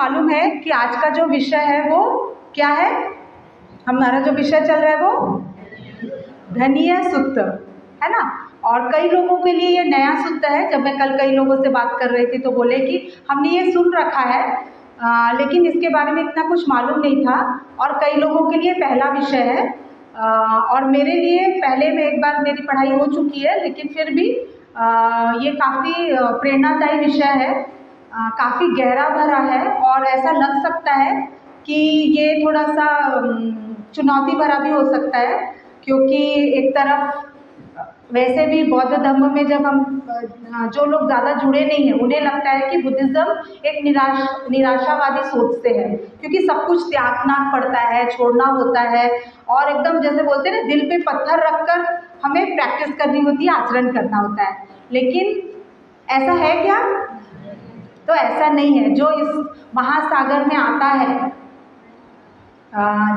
मालूम है कि आज का जो विषय है वो क्या है? हमारा जो विषय चल रहा है वो धनीय सूत्र है ना। और कई लोगों के लिए ये नया सूत्र है। जब मैं कल कई लोगों से बात कर रही थी तो बोले कि हमने ये सुन रखा है लेकिन इसके बारे में इतना कुछ मालूम नहीं था। और कई लोगों के लिए पहला विषय है और मेरे लिए पहले में एक बार मेरी पढ़ाई हो चुकी है, लेकिन फिर भी ये काफ़ी प्रेरणादायी विषय है, काफ़ी गहरा भरा है और ऐसा लग सकता है कि ये थोड़ा सा चुनौती भरा भी हो सकता है, क्योंकि एक तरफ वैसे भी बौद्ध धर्म में जब हम जो लोग ज़्यादा जुड़े नहीं हैं उन्हें लगता है कि बुद्धिज़्म एक निराशावादी सोच से है, क्योंकि सब कुछ त्यागना पड़ता है, छोड़ना होता है और एकदम जैसे बोलते हैं ना, दिल पे पत्थर रखकर हमें प्रैक्टिस करनी होती है, आचरण करना होता है। लेकिन ऐसा है क्या? तो ऐसा नहीं है। जो इस महासागर में आता है,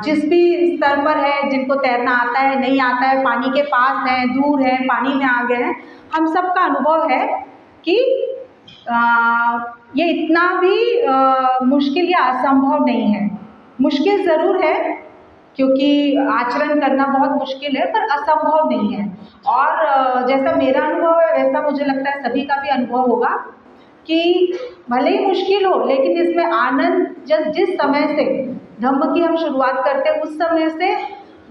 जिस भी स्तर पर है, जिनको तैरना आता है नहीं आता है, पानी के पास है, दूर है, पानी में आ गए हैं, हम सबका अनुभव है कि ये इतना भी मुश्किल या असंभव नहीं है। मुश्किल ज़रूर है क्योंकि आचरण करना बहुत मुश्किल है, पर असंभव नहीं है। और जैसा मेरा अनुभव है वैसा मुझे लगता है सभी का भी अनुभव होगा कि भले ही मुश्किल हो लेकिन इसमें आनंद जिस समय से धम्म की हम शुरुआत करते हैं उस समय से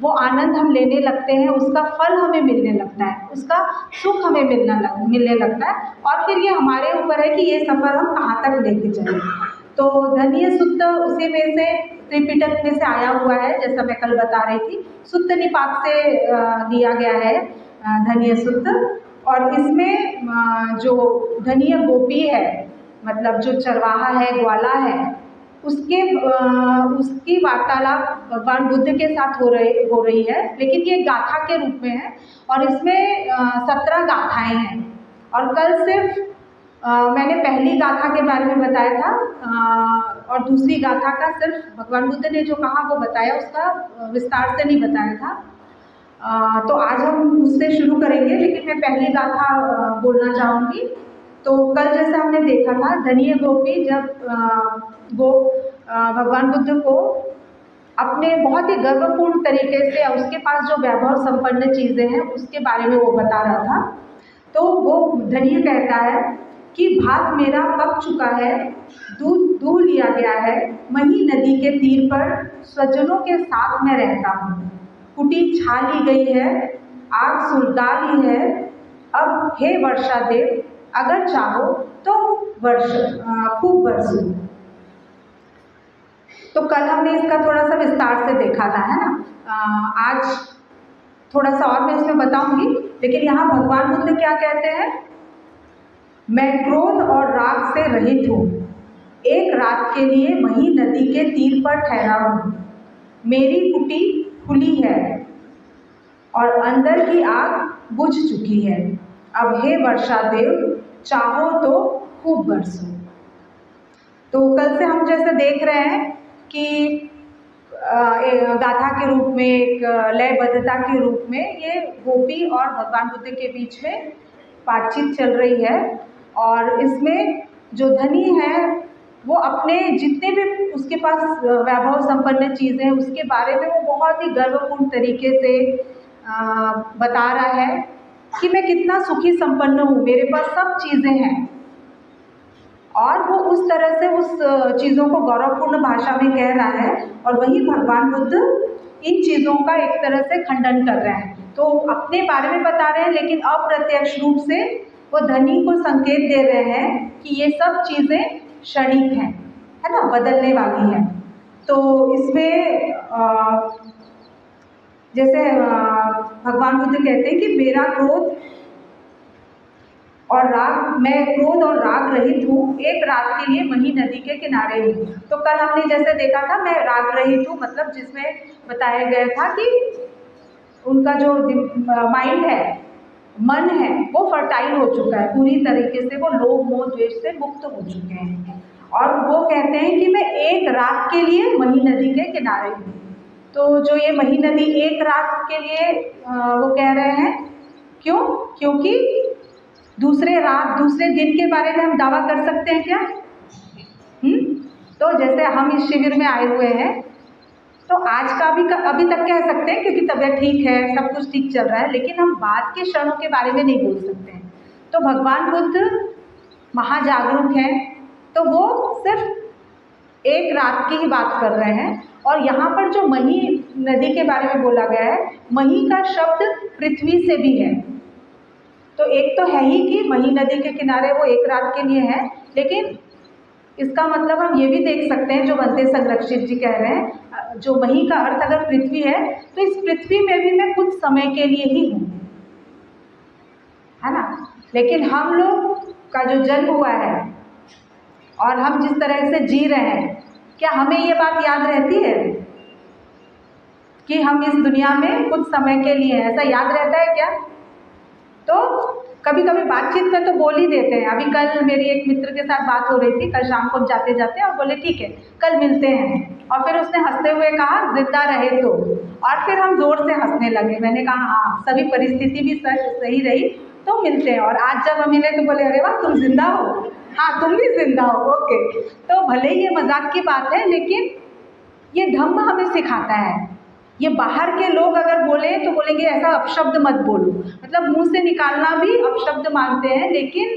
वो आनंद हम लेने लगते हैं, उसका फल हमें मिलने लगता है, उसका सुख हमें मिलने लगता है और फिर ये हमारे ऊपर है कि ये सफ़र हम कहाँ तक लेके चलें। तो धनीय सूत्र उसी में से त्रिपिटक में से आया हुआ है, जैसा मैं कल बता रही थी। सुत्त निपात से दिया गया है धनीय सूत्र। और इसमें जो धनीय गोपी है, मतलब जो चरवाहा है, ग्वाला है, उसकी वार्तालाप भगवान बुद्ध के साथ हो रही है, लेकिन ये गाथा के रूप में है और इसमें 17 गाथाएं हैं। और कल सिर्फ मैंने पहली गाथा के बारे में बताया था और दूसरी गाथा का सिर्फ भगवान बुद्ध ने जो कहा वो बताया, उसका विस्तार से नहीं बताया था। तो आज हम उससे शुरू करेंगे, लेकिन मैं पहली गाथा बोलना चाहूँगी। तो कल जैसा हमने देखा था, धनीय गोपी जब भगवान बुद्ध को अपने बहुत ही गर्वपूर्ण तरीके से उसके पास जो वैभव संपन्न चीज़ें हैं उसके बारे में वो बता रहा था। तो वो धनीय कहता है कि भात मेरा पक चुका है, दूध दूह लिया गया है, मही नदी के तीर पर स्वजनों के साथ मैं रहता हूँ, कुटी छा ली गई है, आग सुलगा ली है, अब हे वर्षा देव अगर चाहो तो खूब बरसो। तो कल हमने इसका थोड़ा सा विस्तार से देखा था, है ना। आज थोड़ा सा और मैं इसमें बताऊंगी, लेकिन यहाँ भगवान बुद्ध क्या कहते हैं? मैं क्रोध और राग से रहित हूँ, एक रात के लिए मही नदी के तीर पर ठहरा हूँ, मेरी कुटी खुली है और अंदर की आग बुझ चुकी है, अब हे वर्षा देव चाहो तो खूब बरसो। तो कल से हम जैसे देख रहे हैं कि गाथा के रूप में, एक लयबद्धता के रूप में ये गोपी और भगवान बुद्ध के बीच में बातचीत चल रही है। और इसमें जो धनी है वो अपने जितने भी उसके पास वैभव संपन्न चीज़ें हैं उसके बारे में वो बहुत ही गर्वपूर्ण तरीके से बता रहा है कि मैं कितना सुखी संपन्न हूँ, मेरे पास सब चीज़ें हैं। और वो उस तरह से उस चीज़ों को गौरवपूर्ण भाषा में कह रहा है और वही भगवान बुद्ध इन चीज़ों का एक तरह से खंडन कर रहे हैं। तो अपने बारे में बता रहे हैं, लेकिन अप्रत्यक्ष रूप से वो धनी को संकेत दे रहे हैं कि ये सब चीज़ें क्षणिक हैं, है ना, बदलने वाली हैं। तो इसमें जैसे भगवान बुद्ध कहते हैं कि मेरा क्रोध और राग, मैं क्रोध और राग रहित हूँ, एक रात के लिए मही नदी के किनारे हूँ। तो कल हमने जैसे देखा था, मैं राग रहित हूँ, मतलब जिसमें बताया गया था कि उनका जो माइंड है, मन है, वो फर्टाइल हो चुका है पूरी तरीके से, वो लोभ मोह द्वेष से मुक्त हो चुके हैं। और वो कहते हैं कि मैं एक रात के लिए मही नदी के किनारे हूँ। तो जो ये मही नदी एक रात के लिए वो कह रहे हैं, क्यों? क्योंकि दूसरे दिन के बारे में हम दावा कर सकते हैं क्या? तो जैसे हम इस शिविर में आए हुए हैं, तो आज का भी अभी तक कह सकते हैं क्योंकि तबीयत ठीक है, सब कुछ ठीक चल रहा है, लेकिन हम बाद के क्षणों के बारे में नहीं बोल सकते हैं। तो भगवान बुद्ध महाजागरूक हैं, तो वो सिर्फ एक रात की ही बात कर रहे हैं। और यहाँ पर जो मही नदी के बारे में बोला गया है, मही का शब्द पृथ्वी से भी है। तो एक तो है ही कि मही नदी के किनारे वो एक रात के लिए है, लेकिन इसका मतलब हम ये भी देख सकते हैं, जो बनते संरक्षित जी कह रहे हैं, जो मही का अर्थ अगर पृथ्वी है, तो इस पृथ्वी में भी मैं कुछ समय के लिए ही हूँ, है ना। लेकिन हम लोग का जो जन्म हुआ है और हम जिस तरह से जी रहे हैं, क्या हमें ये बात याद रहती है कि हम इस दुनिया में कुछ समय के लिए हैं? ऐसा याद रहता है क्या? तो कभी कभी बातचीत में तो बोल ही देते हैं। अभी कल मेरी एक मित्र के साथ बात हो रही थी, कल शाम को जाते जाते, और बोले ठीक है कल मिलते हैं, और फिर उसने हंसते हुए कहा जिंदा रहे तो, और फिर हम जोर से हंसने लगे। मैंने कहा हाँ, सभी परिस्थिति भी सही रही तो मिलते हैं। और आज जब हम मिले तो बोले अरे वाह तुम जिंदा हो, हाँ तुम भी जिंदा हो, ओके। तो भले ही ये मजाक की बात है, लेकिन ये धम्म हमें सिखाता है। ये बाहर के लोग अगर बोले तो बोलेंगे ऐसा अपशब्द मत बोलो, मतलब मुंह से निकालना भी अपशब्द मानते हैं, लेकिन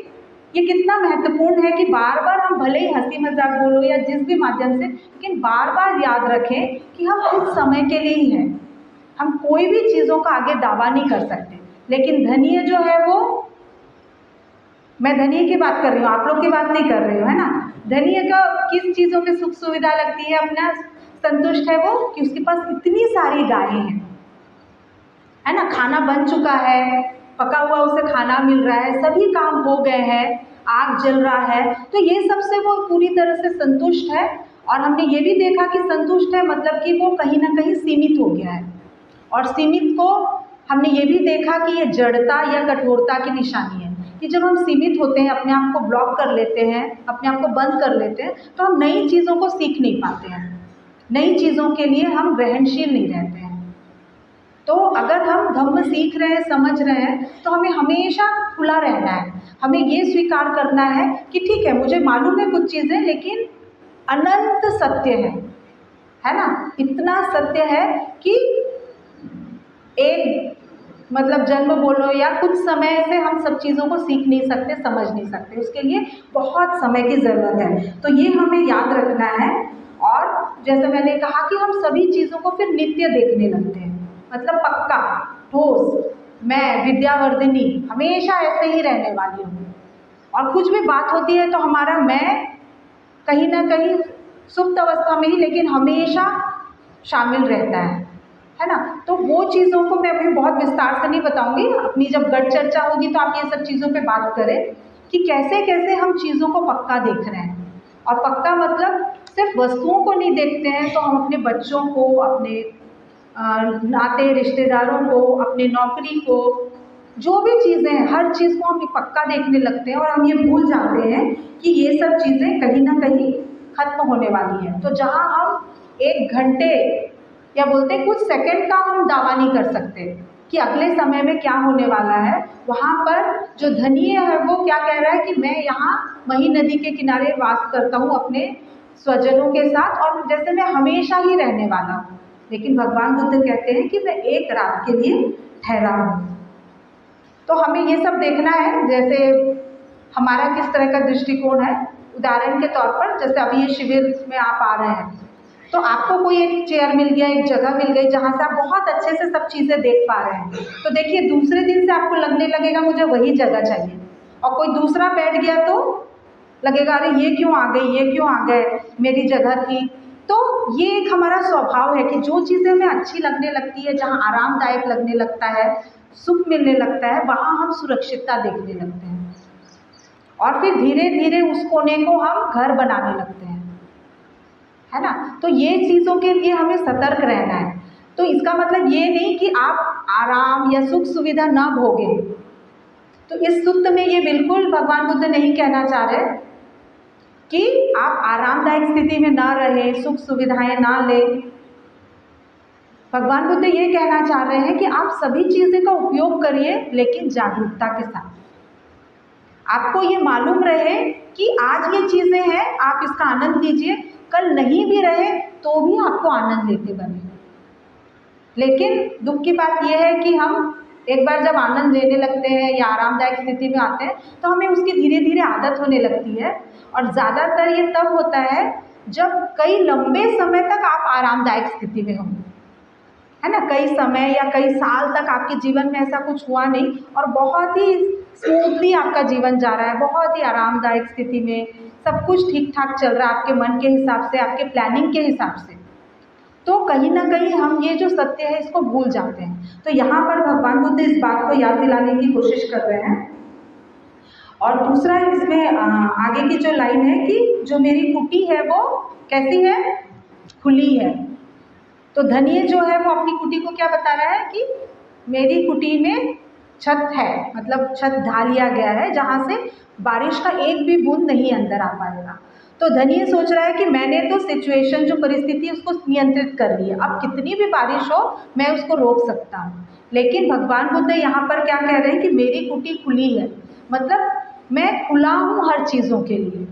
ये कितना महत्वपूर्ण है कि बार बार हम भले ही हंसी मजाक बोलो या जिस भी माध्यम से, लेकिन बार बार याद रखें कि हम कुछ समय के लिए ही हैं। हम कोई भी चीज़ों का आगे दावा नहीं कर सकते। लेकिन धनीय जो है वो, मैं धनीय की बात कर रही हूँ, आप लोग की बात नहीं कर रही हूँ, है ना। धनीय का किस चीज़ों में सुख सुविधा लगती है, अपना संतुष्ट है वो कि उसके पास इतनी सारी गायें हैं, है ना, खाना बन चुका है, पका हुआ उसे खाना मिल रहा है, सभी काम हो गए हैं, आग जल रहा है, तो ये सबसे वो पूरी तरह से संतुष्ट है। और हमने ये भी देखा कि संतुष्ट है मतलब कि वो कहीं ना कहीं सीमित हो गया है। और सीमित को हमने ये भी देखा कि ये जड़ता या कठोरता की निशानी है, कि जब हम सीमित होते हैं, अपने आप को ब्लॉक कर लेते हैं, अपने आप को बंद कर लेते हैं, तो हम नई चीज़ों को सीख नहीं पाते हैं, नई चीज़ों के लिए हम ग्रहणशील नहीं रहते हैं। तो अगर हम धम्म सीख रहे हैं, समझ रहे हैं, तो हमें हमेशा खुला रहना है। हमें ये स्वीकार करना है कि ठीक है मुझे मालूम है कुछ चीज़ें, लेकिन अनंत सत्य है ना। इतना सत्य है कि एक मतलब जन्म बोलो या कुछ समय से हम सब चीज़ों को सीख नहीं सकते, समझ नहीं सकते, उसके लिए बहुत समय की ज़रूरत है। तो ये हमें याद रखना है। और जैसे मैंने कहा कि हम सभी चीज़ों को फिर नित्य देखने लगते हैं, मतलब पक्का, ठोस, मैं विद्यावर्धिनी हमेशा ऐसे ही रहने वाली हूँ। और कुछ भी बात होती है तो हमारा मैं कहीं ना कहीं सुप्त अवस्था में ही, लेकिन हमेशा शामिल रहता है ना। तो वो चीज़ों को मैं अभी बहुत विस्तार से नहीं बताऊंगी, अपनी जब गढ़ चर्चा होगी तो आप ये सब चीज़ों पे बात करें कि कैसे कैसे हम चीज़ों को पक्का देख रहे हैं। और पक्का मतलब सिर्फ वस्तुओं को नहीं देखते हैं, तो हम अपने बच्चों को, अपने नाते रिश्तेदारों को, अपने नौकरी को, जो भी चीज़ें हैं हर चीज़ को हम पक्का देखने लगते हैं, और हम ये भूल जाते हैं कि ये सब चीज़ें कहीं ना कहीं खत्म होने वाली हैं। तो जहाँ हम एक घंटे या बोलते कुछ सेकंड का हम दावा नहीं कर सकते कि अगले समय में क्या होने वाला है, वहाँ पर जो धनीय है वो क्या कह रहा है कि मैं यहाँ मही नदी के किनारे वास करता हूँ अपने स्वजनों के साथ, और जैसे मैं हमेशा ही रहने वाला हूँ। लेकिन भगवान बुद्ध कहते हैं कि मैं एक रात के लिए ठहरा हूँ। तो हमें ये सब देखना है, जैसे हमारा किस तरह का दृष्टिकोण है। उदाहरण के तौर पर जैसे अभी ये शिविर में आप आ रहे हैं, तो आपको कोई एक चेयर मिल गया, एक जगह मिल गई जहाँ से आप बहुत अच्छे से सब चीज़ें देख पा रहे हैं, तो देखिए दूसरे दिन से आपको लगने लगेगा मुझे वही जगह चाहिए। और कोई दूसरा बैठ गया तो लगेगा अरे ये क्यों आ गई, ये क्यों आ गए, मेरी जगह थी। तो ये एक हमारा स्वभाव है कि जो चीज़ें हमें अच्छी लगने लगती है, जहाँ आरामदायक लगने लगता है, सुख मिलने लगता है, वहाँ हम सुरक्षितता देखने लगते हैं, और फिर धीरे धीरे उस कोने को हम घर बनाने लगते हैं, है ना। तो ये चीज़ों के लिए हमें सतर्क रहना है। तो इसका मतलब ये नहीं कि आप आराम या सुख सुविधा ना भोगें। तो इस सूत्र में ये बिल्कुल भगवान बुद्ध नहीं कहना चाह रहे कि आप आरामदायक स्थिति में ना रहें, सुख सुविधाएं ना लें। भगवान बुद्ध ये कहना चाह रहे हैं कि आप सभी चीज़ें का उपयोग करिए, लेकिन जागरूकता के साथ। आपको ये मालूम रहे कि आज ये चीज़ें हैं, आप इसका आनंद लीजिए, कल नहीं भी रहे तो भी आपको आनंद लेते बने। लेकिन दुख की बात यह है कि हम एक बार जब आनंद लेने लगते हैं या आरामदायक स्थिति में आते हैं तो हमें उसकी धीरे धीरे आदत होने लगती है। और ज़्यादातर ये तब होता है जब कई लंबे समय तक आप आरामदायक स्थिति में हों, है ना। कई समय या कई साल तक आपके जीवन में ऐसा कुछ हुआ नहीं और बहुत ही स्मूथली आपका जीवन जा रहा है, बहुत ही आरामदायक स्थिति में सब कुछ ठीक ठाक चल रहा है आपके मन के हिसाब से, आपके प्लानिंग के हिसाब से, तो कहीं ना कहीं हम ये जो सत्य है इसको भूल जाते हैं। तो यहाँ पर भगवान बुद्ध इस बात को याद दिलाने की कोशिश कर रहे हैं। और दूसरा इसमें आगे की जो लाइन है कि जो मेरी कुटी है वो कैसी है, खुली है। तो धनिय जो है वो अपनी कुटी को क्या बता रहा है कि मेरी कुटी में छत है, मतलब छत ढा लिया गया है जहाँ से बारिश का एक भी बूंद नहीं अंदर आ पाएगा। तो धनिय सोच रहा है कि मैंने तो सिचुएशन जो परिस्थिति है उसको नियंत्रित कर लिया, अब कितनी भी बारिश हो मैं उसको रोक सकता हूँ। लेकिन भगवान बुद्ध यहाँ पर क्या कह रहे हैं कि मेरी कुटी खुली है, मतलब मैं खुला हूँ हर चीज़ों के लिए।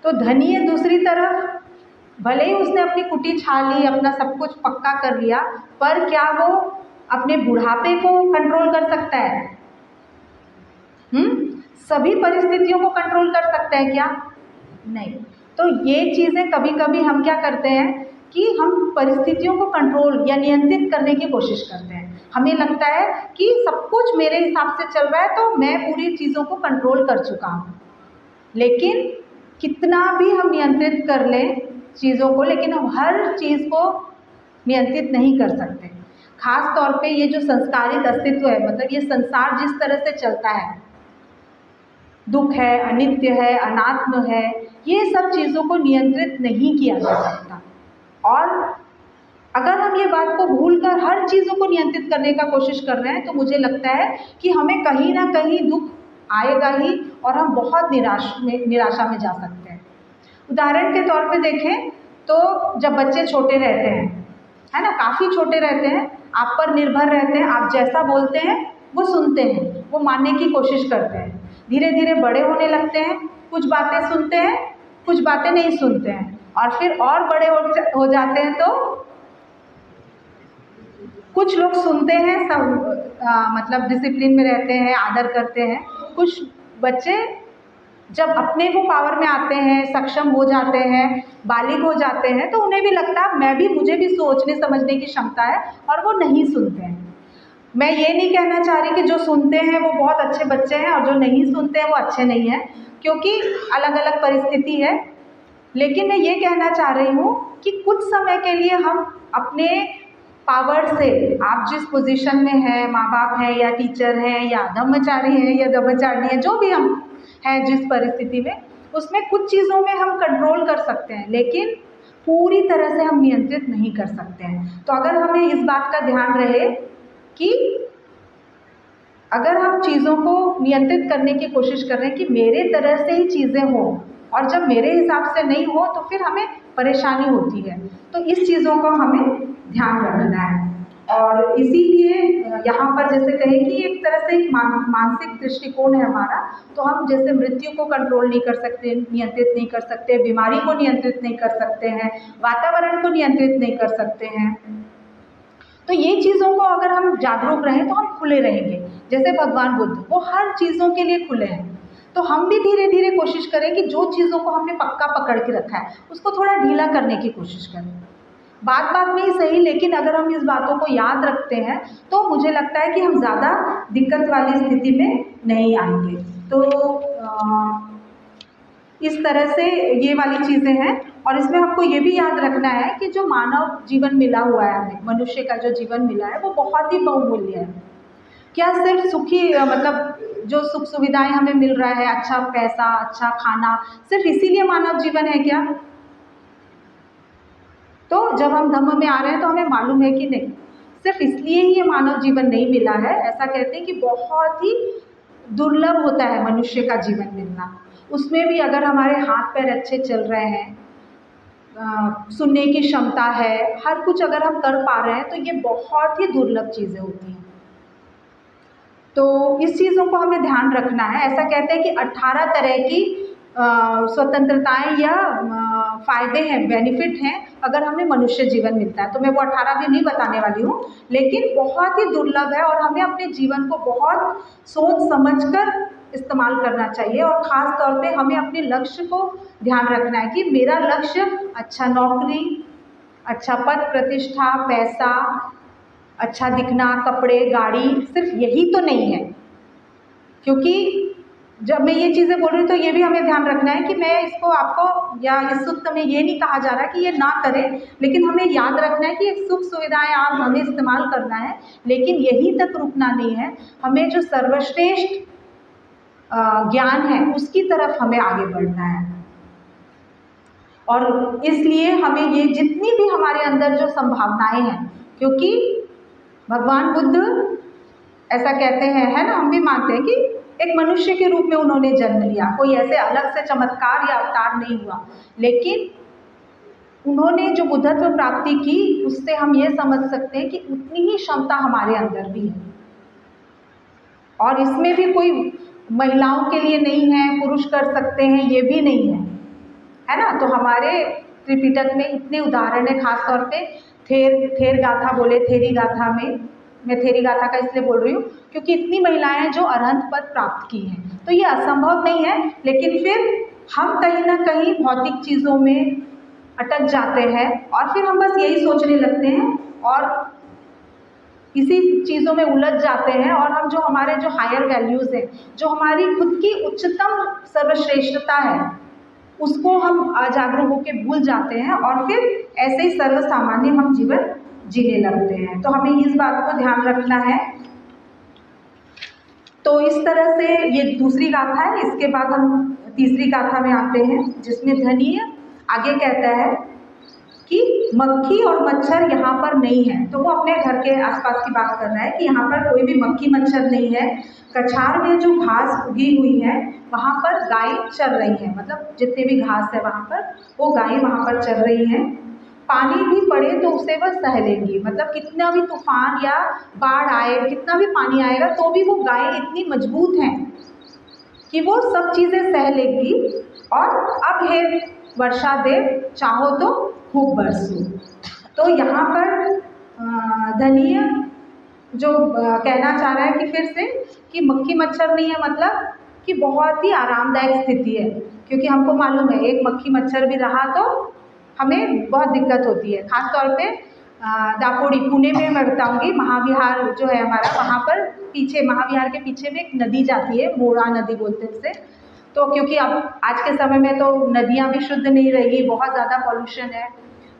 तो धनिय दूसरी तरफ भले ही उसने अपनी कुटी छा ली, अपना सब कुछ पक्का कर लिया, पर क्या वो अपने बुढ़ापे को कंट्रोल कर सकता है? सभी परिस्थितियों को कंट्रोल कर सकता है क्या? नहीं। तो ये चीज़ें कभी कभी हम क्या करते हैं कि हम परिस्थितियों को कंट्रोल या नियंत्रित करने की कोशिश करते हैं। हमें लगता है कि सब कुछ मेरे हिसाब से चल रहा है तो मैं पूरी चीज़ों को कंट्रोल कर चुका हूँ। लेकिन कितना भी हम नियंत्रित कर लें चीज़ों को, लेकिन हम हर चीज़ को नियंत्रित नहीं कर सकते। खास तौर पे ये जो संस्कारित अस्तित्व है, मतलब ये संसार जिस तरह से चलता है, दुख है, अनित्य है, अनात्म है, ये सब चीज़ों को नियंत्रित नहीं किया जा सकता। और अगर हम ये बात को भूलकर हर चीज़ों को नियंत्रित करने का कोशिश कर रहे हैं तो मुझे लगता है कि हमें कहीं ना कहीं दुख आएगा ही और हम बहुत निराशा में जा सकते हैं। उदाहरण के तौर पे देखें तो जब बच्चे छोटे रहते हैं, है ना, काफ़ी छोटे रहते हैं, आप पर निर्भर रहते हैं, आप जैसा बोलते हैं वो सुनते हैं, वो मानने की कोशिश करते हैं। धीरे धीरे बड़े होने लगते हैं, कुछ बातें सुनते हैं, कुछ बातें नहीं सुनते हैं, और फिर और बड़े हो जाते हैं तो कुछ लोग सुनते हैं, सब मतलब डिसिप्लिन में रहते हैं, आदर करते हैं। कुछ बच्चे जब अपने वो पावर में आते हैं, सक्षम हो जाते हैं, बालिग हो जाते हैं, तो उन्हें भी लगता है मुझे भी सोचने समझने की क्षमता है, और वो नहीं सुनते हैं। मैं ये नहीं कहना चाह रही कि जो सुनते हैं वो बहुत अच्छे बच्चे हैं और जो नहीं सुनते हैं वो अच्छे नहीं हैं, क्योंकि अलग अलग परिस्थिति है। लेकिन मैं ये कहना चाह रही हूँ कि कुछ समय के लिए हम अपने पावर से, आप जिस पोजीशन में हैं, माँ बाप हैं या टीचर हैं या ब्रह्मचारी हैं या ब्रह्मचारिणी हैं, जो भी हम हैं जिस परिस्थिति में, उसमें कुछ चीज़ों में हम कंट्रोल कर सकते हैं, लेकिन पूरी तरह से हम नियंत्रित नहीं कर सकते हैं। तो अगर हमें इस बात का ध्यान रहे कि अगर हम चीज़ों को नियंत्रित करने की कोशिश कर रहे हैं कि मेरे तरह से ही चीज़ें हों, और जब मेरे हिसाब से नहीं हो तो फिर हमें परेशानी होती है। तो इस चीज़ों को हमें ध्यान रखना है। और इसीलिए यहाँ पर जैसे कहें कि एक तरह से एक मानसिक दृष्टिकोण है हमारा, तो हम जैसे मृत्यु को कंट्रोल नहीं कर सकते, नियंत्रित नहीं कर सकते, बीमारी को नियंत्रित नहीं कर सकते हैं, वातावरण को नियंत्रित नहीं कर सकते हैं, तो ये चीज़ों को अगर हम जागरूक रहें तो हम खुले रहेंगे। जैसे भगवान बुद्ध, वो हर चीज़ों के लिए खुले हैं। तो हम भी धीरे धीरे कोशिश करें कि जो चीज़ों को हमने पक्का पकड़ के रखा है उसको थोड़ा ढीला करने की कोशिश करें। बात बात में ही सही, लेकिन अगर हम इस बातों को याद रखते हैं तो मुझे लगता है कि हम ज़्यादा दिक्कत वाली स्थिति में नहीं आएंगे। तो इस तरह से ये वाली चीज़ें हैं। और इसमें हमको ये भी याद रखना है कि जो मानव जीवन मिला हुआ है हमें, मनुष्य का जो जीवन मिला है वो बहुत ही बहुमूल्य है। क्या सिर्फ सुखी मतलब जो सुख सुविधाएं हमें मिल रहा है, अच्छा पैसा, अच्छा खाना, सिर्फ इसीलिए मानव जीवन है क्या? तो जब हम धम्म में आ रहे हैं तो हमें मालूम है कि नहीं, सिर्फ इसलिए ही ये मानव जीवन नहीं मिला है। ऐसा कहते हैं कि बहुत ही दुर्लभ होता है मनुष्य का जीवन मिलना। उसमें भी अगर हमारे हाथ पैर अच्छे चल रहे हैं, सुनने की क्षमता है, हर कुछ अगर हम कर पा रहे हैं, तो ये बहुत ही दुर्लभ चीज़ें होती हैं। तो इस चीज़ों को हमें ध्यान रखना है। ऐसा कहते हैं कि 18 तरह की स्वतंत्रताएं या फ़ायदे हैं, बेनिफिट हैं अगर हमें मनुष्य जीवन मिलता है। तो मैं वो 18 भी नहीं बताने वाली हूँ, लेकिन बहुत ही दुर्लभ है और हमें अपने जीवन को बहुत सोच समझकर इस्तेमाल करना चाहिए। और ख़ास तौर पे हमें अपने लक्ष्य को ध्यान रखना है कि मेरा लक्ष्य अच्छा नौकरी, अच्छा पद प्रतिष्ठा, पैसा, अच्छा दिखना, कपड़े, गाड़ी, सिर्फ यही तो नहीं है। क्योंकि जब मैं ये चीज़ें बोल रही हूँ तो ये भी हमें ध्यान रखना है कि मैं इसको आपको या इस सूक्त में ये नहीं कहा जा रहा कि ये ना करें, लेकिन हमें याद रखना है कि एक सुख सुविधाएं आप हमें इस्तेमाल करना है, लेकिन यहीं तक रुकना नहीं है। हमें जो सर्वश्रेष्ठ ज्ञान है उसकी तरफ हमें आगे बढ़ना है। और इसलिए हमें ये जितनी भी हमारे अंदर जो संभावनाएं हैं, क्योंकि भगवान बुद्ध ऐसा कहते हैं, है ना, हम भी मानते हैं कि एक मनुष्य के रूप में उन्होंने जन्म लिया, कोई ऐसे अलग से चमत्कार या अवतार नहीं हुआ, लेकिन उन्होंने जो बुद्धत्व प्राप्ति की उससे हम ये समझ सकते हैं कि उतनी ही क्षमता हमारे अंदर भी है। और इसमें भी कोई महिलाओं के लिए नहीं है, पुरुष कर सकते हैं ये भी नहीं है, है ना। तो हमारे त्रिपिटक में इतने उदाहरण है, खास तौर पे थेर गाथा बोले, थेरी गाथा में, मैं थेरी गाथा का इसलिए बोल रही हूँ क्योंकि इतनी महिलाएं हैं जो अरहंत पद प्राप्त की हैं। तो ये असंभव नहीं है, लेकिन फिर हम कहीं ना कहीं भौतिक चीज़ों में अटक जाते हैं और फिर हम बस यही सोचने लगते हैं और इसी चीज़ों में उलझ जाते हैं, और हम जो हमारे जो हायर वैल्यूज़ हैं, जो हमारी खुद की उच्चतम सर्वश्रेष्ठता है, उसको हम अजागरूक होकर भूल जाते हैं और फिर ऐसे ही सर्वसामान्य हम जीवन जीने लगते हैं। तो हमें इस बात को ध्यान रखना है। तो इस तरह से ये दूसरी गाथा है। इसके बाद हम तीसरी गाथा में आते हैं जिसमें धनी आगे कहता है कि मक्खी और मच्छर यहाँ पर नहीं है। तो वो अपने घर के आसपास की बात कर रहा है कि यहाँ पर कोई भी मक्खी मच्छर नहीं है। कछार में जो घास उगी हुई है वहाँ पर गाय चर रही है, मतलब जितने भी घास है वहाँ पर वो गाय वहाँ पर चर रही हैं। पानी भी पड़े तो उसे वह सह लेंगी, मतलब कितना भी तूफान या बाढ़ आए, कितना भी पानी आएगा तो भी वो गाय इतनी मजबूत हैं कि वो सब चीज़ें सह लेंगी। और अब हे वर्षा देव चाहो तो खूब बरसो। तो यहाँ पर धनीय जो कहना चाह रहा है कि फिर से कि मक्खी मच्छर नहीं है, मतलब कि बहुत ही आरामदायक स्थिति है, क्योंकि हमको मालूम है एक मक्खी मच्छर भी रहा तो हमें बहुत दिक्कत होती है। खास तौर पे दापोडी पुणे में मैं बताऊँगी, महाविहार जो है हमारा, वहाँ पर पीछे महाविहार के पीछे में एक नदी जाती है, मोड़ा नदी बोलते हैं उसे। तो क्योंकि अब आज के समय में तो नदियाँ भी शुद्ध नहीं रही, बहुत ज़्यादा पॉल्यूशन है,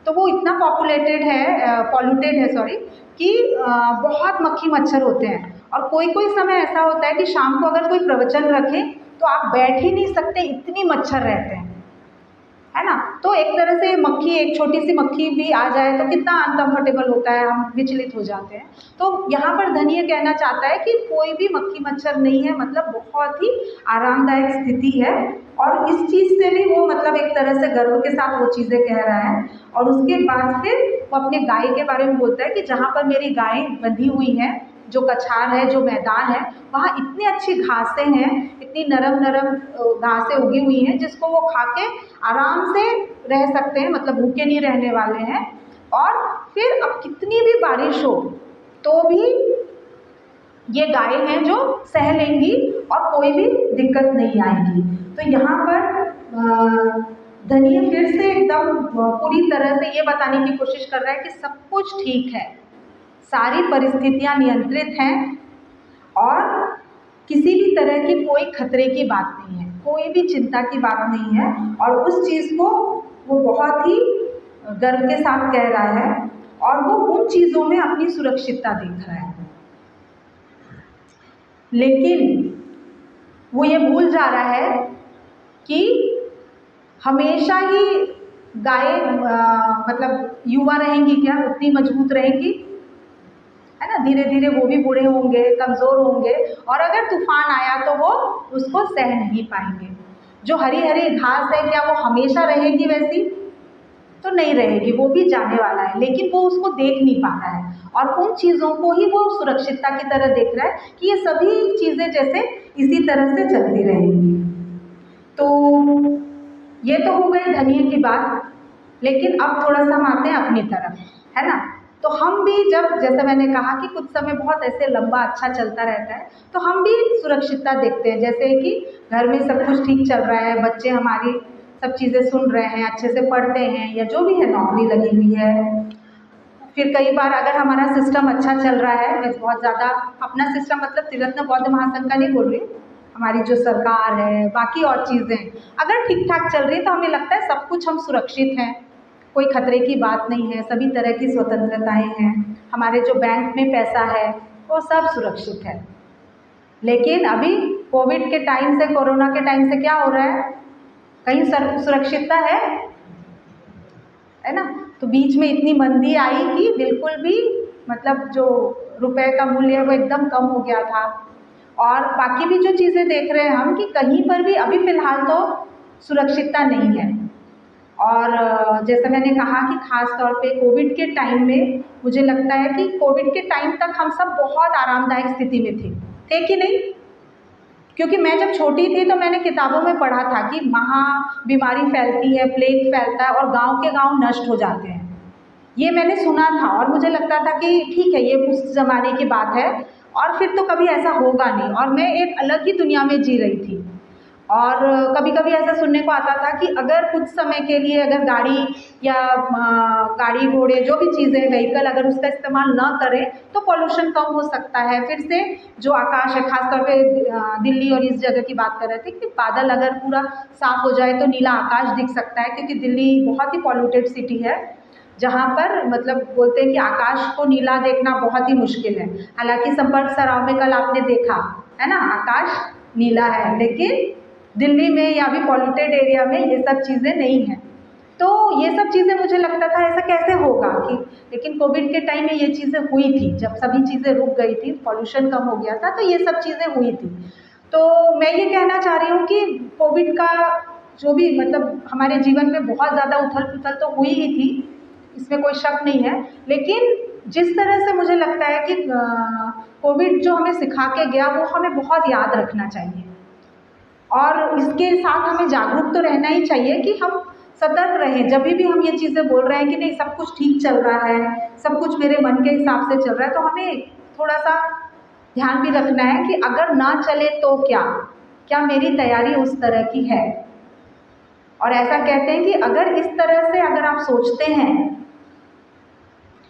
तो वो इतना पॉल्यूटेड है सॉरी, कि बहुत मक्खी मच्छर होते हैं। और कोई कोई समय ऐसा होता है कि शाम को अगर कोई प्रवचन रखे तो आप बैठ ही नहीं सकते, इतनी मच्छर रहते हैं, है ना। तो एक तरह से मक्खी, एक छोटी सी मक्खी भी आ जाए तो कितना अनकम्फर्टेबल होता है, हम विचलित हो जाते हैं। तो यहाँ पर धनीय कहना चाहता है कि कोई भी मक्खी मच्छर नहीं है, मतलब बहुत ही आरामदायक स्थिति है। और इस चीज़ से भी वो मतलब एक तरह से गर्व के साथ वो चीज़ें कह रहा है। और उसके बाद फिर वो अपने गाय के बारे में बोलता है कि जहाँ पर मेरी गाय बंधी हुई है, जो कछार है, जो मैदान है, वहाँ इतनी अच्छी घासें हैं, इतनी नरम नरम घासें उगी हुई हैं जिसको वो खा के आराम से रह सकते हैं, मतलब भूखे नहीं रहने वाले हैं। और फिर अब कितनी भी बारिश हो तो भी ये गाय हैं जो सह लेंगी और कोई भी दिक्कत नहीं आएगी। तो यहाँ पर धनीय फिर से एकदम पूरी तरह से ये बताने की कोशिश कर रहा है कि सब कुछ ठीक है, सारी परिस्थितियाँ नियंत्रित हैं और किसी भी तरह की कोई खतरे की बात नहीं है, कोई भी चिंता की बात नहीं है। और उस चीज़ को वो बहुत ही गर्व के साथ कह रहा है और वो उन चीज़ों में अपनी सुरक्षितता देख रहा है। लेकिन वो ये भूल जा रहा है कि हमेशा ही गाय मतलब युवा रहेंगी क्या, उतनी मजबूत रहेंगी, है ना। धीरे धीरे वो भी बूढ़े होंगे, कमज़ोर होंगे, और अगर तूफान आया तो वो उसको सह नहीं पाएंगे। जो हरी हरी घास है क्या वो हमेशा रहेगी वैसी? तो नहीं रहेगी, वो भी जाने वाला है, लेकिन वो उसको देख नहीं पा रहा है और उन चीज़ों को ही वो सुरक्षितता की तरह देख रहा है कि ये सभी चीज़ें जैसे इसी तरह से चलती रहेंगी। तो ये तो हो गई धनिये की बात, लेकिन अब थोड़ा सा हम आते हैं अपनी तरफ, है ना। तो हम भी जब, जैसे मैंने कहा कि कुछ समय बहुत ऐसे लंबा अच्छा चलता रहता है, तो हम भी सुरक्षितता देखते हैं, जैसे कि घर में सब कुछ ठीक चल रहा है, बच्चे हमारी सब चीज़ें सुन रहे हैं, अच्छे से पढ़ते हैं, या जो भी है, नौकरी लगी हुई है। फिर कई बार अगर हमारा सिस्टम अच्छा चल रहा है, मैं बहुत ज़्यादा अपना सिस्टम मतलब त्रिरत्न बौद्ध महासंघ का नहीं बोल रही, हमारी जो सरकार है, बाकी और चीज़ें अगर ठीक ठाक चल रही है, तो हमें लगता है सब कुछ हम सुरक्षित हैं, कोई खतरे की बात नहीं है, सभी तरह की स्वतंत्रताएं हैं, हमारे जो बैंक में पैसा है वो सब सुरक्षित है। लेकिन अभी कोविड के टाइम से, कोरोना के टाइम से क्या हो रहा है, कहीं सुरक्षितता है ना। तो बीच में इतनी मंदी आई कि बिल्कुल भी मतलब जो रुपए का मूल्य है वो एकदम कम हो गया था। और बाकी भी जो चीज़ें देख रहे हैं हम कि कहीं पर भी अभी फ़िलहाल तो सुरक्षितता नहीं है। और जैसे मैंने कहा कि ख़ास तौर पे कोविड के टाइम में मुझे लगता है कि कोविड के टाइम तक हम सब बहुत आरामदायक स्थिति में थे कि नहीं? क्योंकि मैं जब छोटी थी तो मैंने किताबों में पढ़ा था कि महा बीमारी फैलती है, प्लेग फैलता है और गांव के गांव नष्ट हो जाते हैं। ये मैंने सुना था और मुझे लगता था कि ठीक है, ये उस ज़माने की बात है और फिर तो कभी ऐसा होगा नहीं, और मैं एक अलग ही दुनिया में जी रही थी। और कभी कभी ऐसा सुनने को आता था कि अगर कुछ समय के लिए अगर गाड़ी या गाड़ी घोड़े जो भी चीज़ें, व्हीकल, अगर उसका इस्तेमाल ना करें तो पॉल्यूशन कम हो सकता है। फिर से जो आकाश है, खासतौर पे दिल्ली और इस जगह की बात कर रहे थे कि बादल अगर पूरा साफ हो जाए तो नीला आकाश दिख सकता है, क्योंकि दिल्ली बहुत ही पॉल्यूटेड सिटी है, जहाँ पर मतलब बोलते हैं कि आकाश को नीला देखना बहुत ही मुश्किल है। हालांकि संपर्क सराव में कल आपने देखा है ना, आकाश नीला है, लेकिन दिल्ली में या भी पॉल्यूटेड एरिया में ये सब चीज़ें नहीं हैं। तो ये सब चीज़ें मुझे लगता था ऐसा कैसे होगा कि, लेकिन कोविड के टाइम में ये चीज़ें हुई थी, जब सभी चीज़ें रुक गई थी, पॉल्यूशन कम हो गया था, तो ये सब चीज़ें हुई थी। तो मैं ये कहना चाह रही हूँ कि कोविड का जो भी मतलब हमारे जीवन में बहुत ज़्यादा उथल पुथल तो हुई ही थी, इसमें कोई शक नहीं है, लेकिन जिस तरह से मुझे लगता है कि कोविड जो हमें सिखा के गया वो हमें बहुत याद रखना चाहिए। और इसके साथ हमें जागरूक तो रहना ही चाहिए कि हम सतर्क रहें, जब भी हम ये चीज़ें बोल रहे हैं कि नहीं सब कुछ ठीक चल रहा है, सब कुछ मेरे मन के हिसाब से चल रहा है, तो हमें थोड़ा सा ध्यान भी रखना है कि अगर ना चले तो क्या मेरी तैयारी उस तरह की है। और ऐसा कहते हैं कि अगर इस तरह से अगर आप सोचते हैं,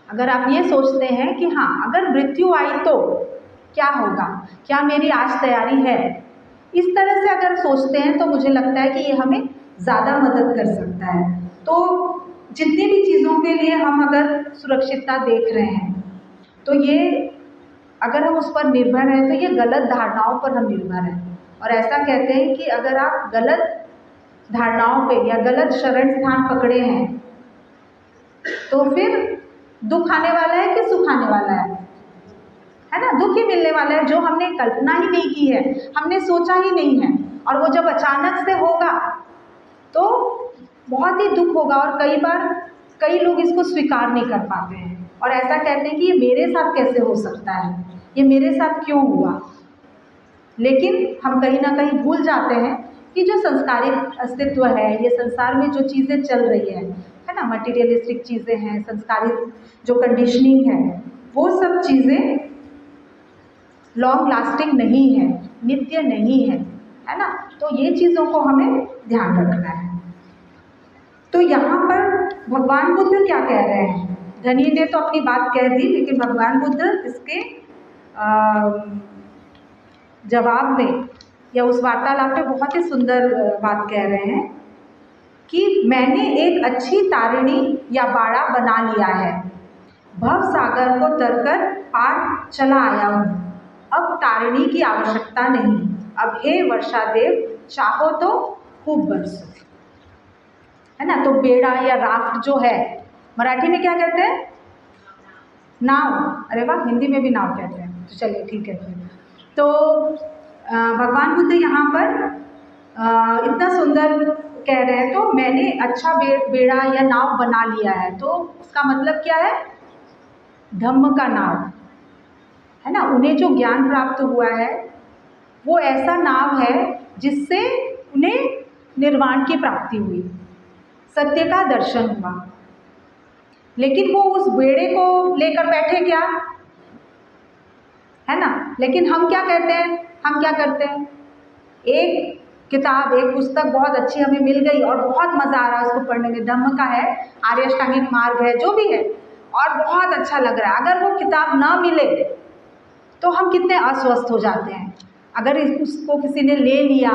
अगर आप ये सोचते हैं कि हाँ अगर मृत्यु आई तो क्या होगा, क्या मेरी आज तैयारी है, इस तरह से अगर सोचते हैं तो मुझे लगता है कि ये हमें ज़्यादा मदद कर सकता है। तो जितनी भी चीज़ों के लिए हम अगर सुरक्षितता देख रहे हैं, तो ये अगर हम उस पर निर्भर हैं तो ये गलत धारणाओं पर हम निर्भर हैं। और ऐसा कहते हैं कि अगर आप गलत धारणाओं पे या गलत शरण स्थान पकड़े हैं तो फिर दुख आने वाला है कि सुख आने वाला है ना। दुख ही मिलने वाला है, जो हमने कल्पना ही नहीं की है, हमने सोचा ही नहीं है, और वो जब अचानक से होगा तो बहुत ही दुख होगा। और कई बार कई लोग इसको स्वीकार नहीं कर पाते हैं और ऐसा कहते हैं कि ये मेरे साथ कैसे हो सकता है, ये मेरे साथ क्यों हुआ। लेकिन हम कहीं ना कहीं भूल जाते हैं कि जो संस्कारित अस्तित्व है, ये संसार में जो चीज़ें चल रही है ना, मटीरियलिस्टिक चीज़ें हैं, संस्कारित जो कंडीशनिंग है, वो सब चीज़ें लॉन्ग लास्टिंग नहीं है, नित्य नहीं है ना। तो ये चीज़ों को हमें ध्यान रखना है। तो यहाँ पर भगवान बुद्ध क्या कह रहे हैं, धनी ने तो अपनी बात कह दी, लेकिन भगवान बुद्ध इसके जवाब में या उस वार्तालाप में बहुत ही सुंदर बात कह रहे हैं कि मैंने एक अच्छी तारिणी या बाड़ा बना लिया है, भव सागर को तरकर पार चला आया हूँ, अब तारिणी की आवश्यकता नहीं, अब हे वर्षा देव चाहो तो खूब बरसो, है ना। तो बेड़ा या राफ्ट जो है, मराठी में क्या कहते हैं, नाव, अरे वाह, हिंदी में भी नाव कहते हैं, तो चलिए ठीक है फिर। तो भगवान बुद्ध यहाँ पर इतना सुंदर कह रहे हैं, तो मैंने अच्छा बेड़ा या नाव बना लिया है, तो उसका मतलब क्या है? धम्म का नाव, है ना। उन्हें जो ज्ञान प्राप्त हुआ है वो ऐसा नाव है जिससे उन्हें निर्वाण की प्राप्ति हुई, सत्य का दर्शन हुआ। लेकिन वो उस बेड़े को लेकर बैठे क्या, है ना। लेकिन हम क्या कहते हैं, हम क्या करते हैं, एक किताब, एक पुस्तक बहुत अच्छी हमें मिल गई और बहुत मज़ा आ रहा है उसको पढ़ने में, धम्म का है, आर्य अष्टांगिक मार्ग है, जो भी है, और बहुत अच्छा लग रहा है। अगर वो किताब ना मिले तो हम कितने अस्वस्थ हो जाते हैं। अगर उसको किसी ने ले लिया,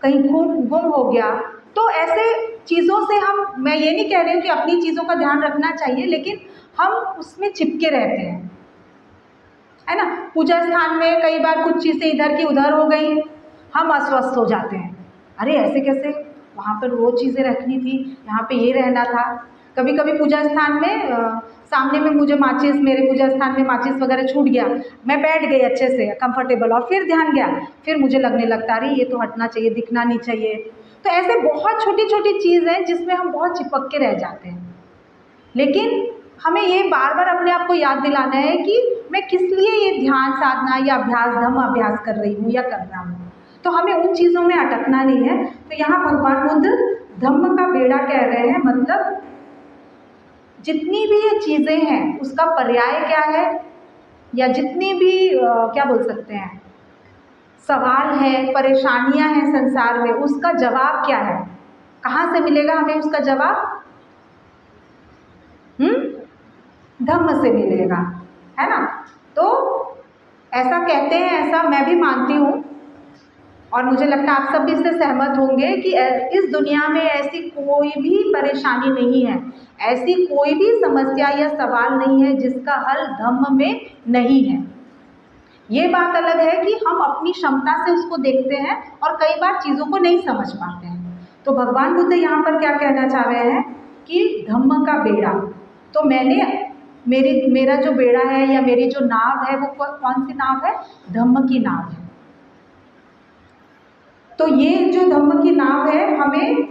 कहीं गुम हो गया, तो ऐसे चीज़ों से हम, मैं ये नहीं कह रही हूँ कि अपनी चीज़ों का ध्यान रखना चाहिए, लेकिन हम उसमें चिपके रहते हैं, है ना। पूजा स्थान में कई बार कुछ चीज़ें इधर की उधर हो गई, हम अस्वस्थ हो जाते हैं, अरे ऐसे कैसे, वहाँ पर वो चीज़ें रखनी थी, यहाँ पे ये रहना था। कभी कभी पूजा स्थान में सामने में मुझे माचिस, मेरे पूजा स्थान में माचिस वगैरह छूट गया, मैं बैठ गई अच्छे से कंफर्टेबल, और फिर ध्यान गया, फिर मुझे लगने लगता अरे ये तो हटना चाहिए, दिखना नहीं चाहिए। तो ऐसे बहुत छोटी छोटी चीज़ हैं जिसमें हम बहुत चिपक के रह जाते हैं। लेकिन हमें ये बार बार अपने आप को याद दिलाना है कि मैं किस लिए ये ध्यान साधना या अभ्यास, धम्म अभ्यास कर रही हूँ या कर रहा हूँ। तो हमें उन चीज़ों में अटकना नहीं है। तो यहाँ भगवान बुद्ध धम्म का बेड़ा कह रहे हैं, मतलब जितनी भी ये चीज़ें हैं उसका पर्याय क्या है, या जितनी भी क्या बोल सकते हैं, सवाल है, परेशानियां हैं संसार में, उसका जवाब क्या है, कहाँ से मिलेगा हमें उसका जवाब? धम्म से मिलेगा, है ना। तो ऐसा कहते हैं, ऐसा मैं भी मानती हूँ, और मुझे लगता है आप सब भी इससे सहमत होंगे कि इस दुनिया में ऐसी कोई भी परेशानी नहीं है, ऐसी कोई भी समस्या या सवाल नहीं है जिसका हल धम्म में नहीं है। ये बात अलग है कि हम अपनी क्षमता से उसको देखते हैं और कई बार चीज़ों को नहीं समझ पाते हैं। तो भगवान बुद्ध यहाँ पर क्या कहना चाह रहे हैं कि धम्म का बेड़ा, तो मेरा जो बेड़ा है या मेरी जो नाव है वो कौन सी नाव है? धम्म की नाव है। तो ये जो धम्म की नाव है, हमें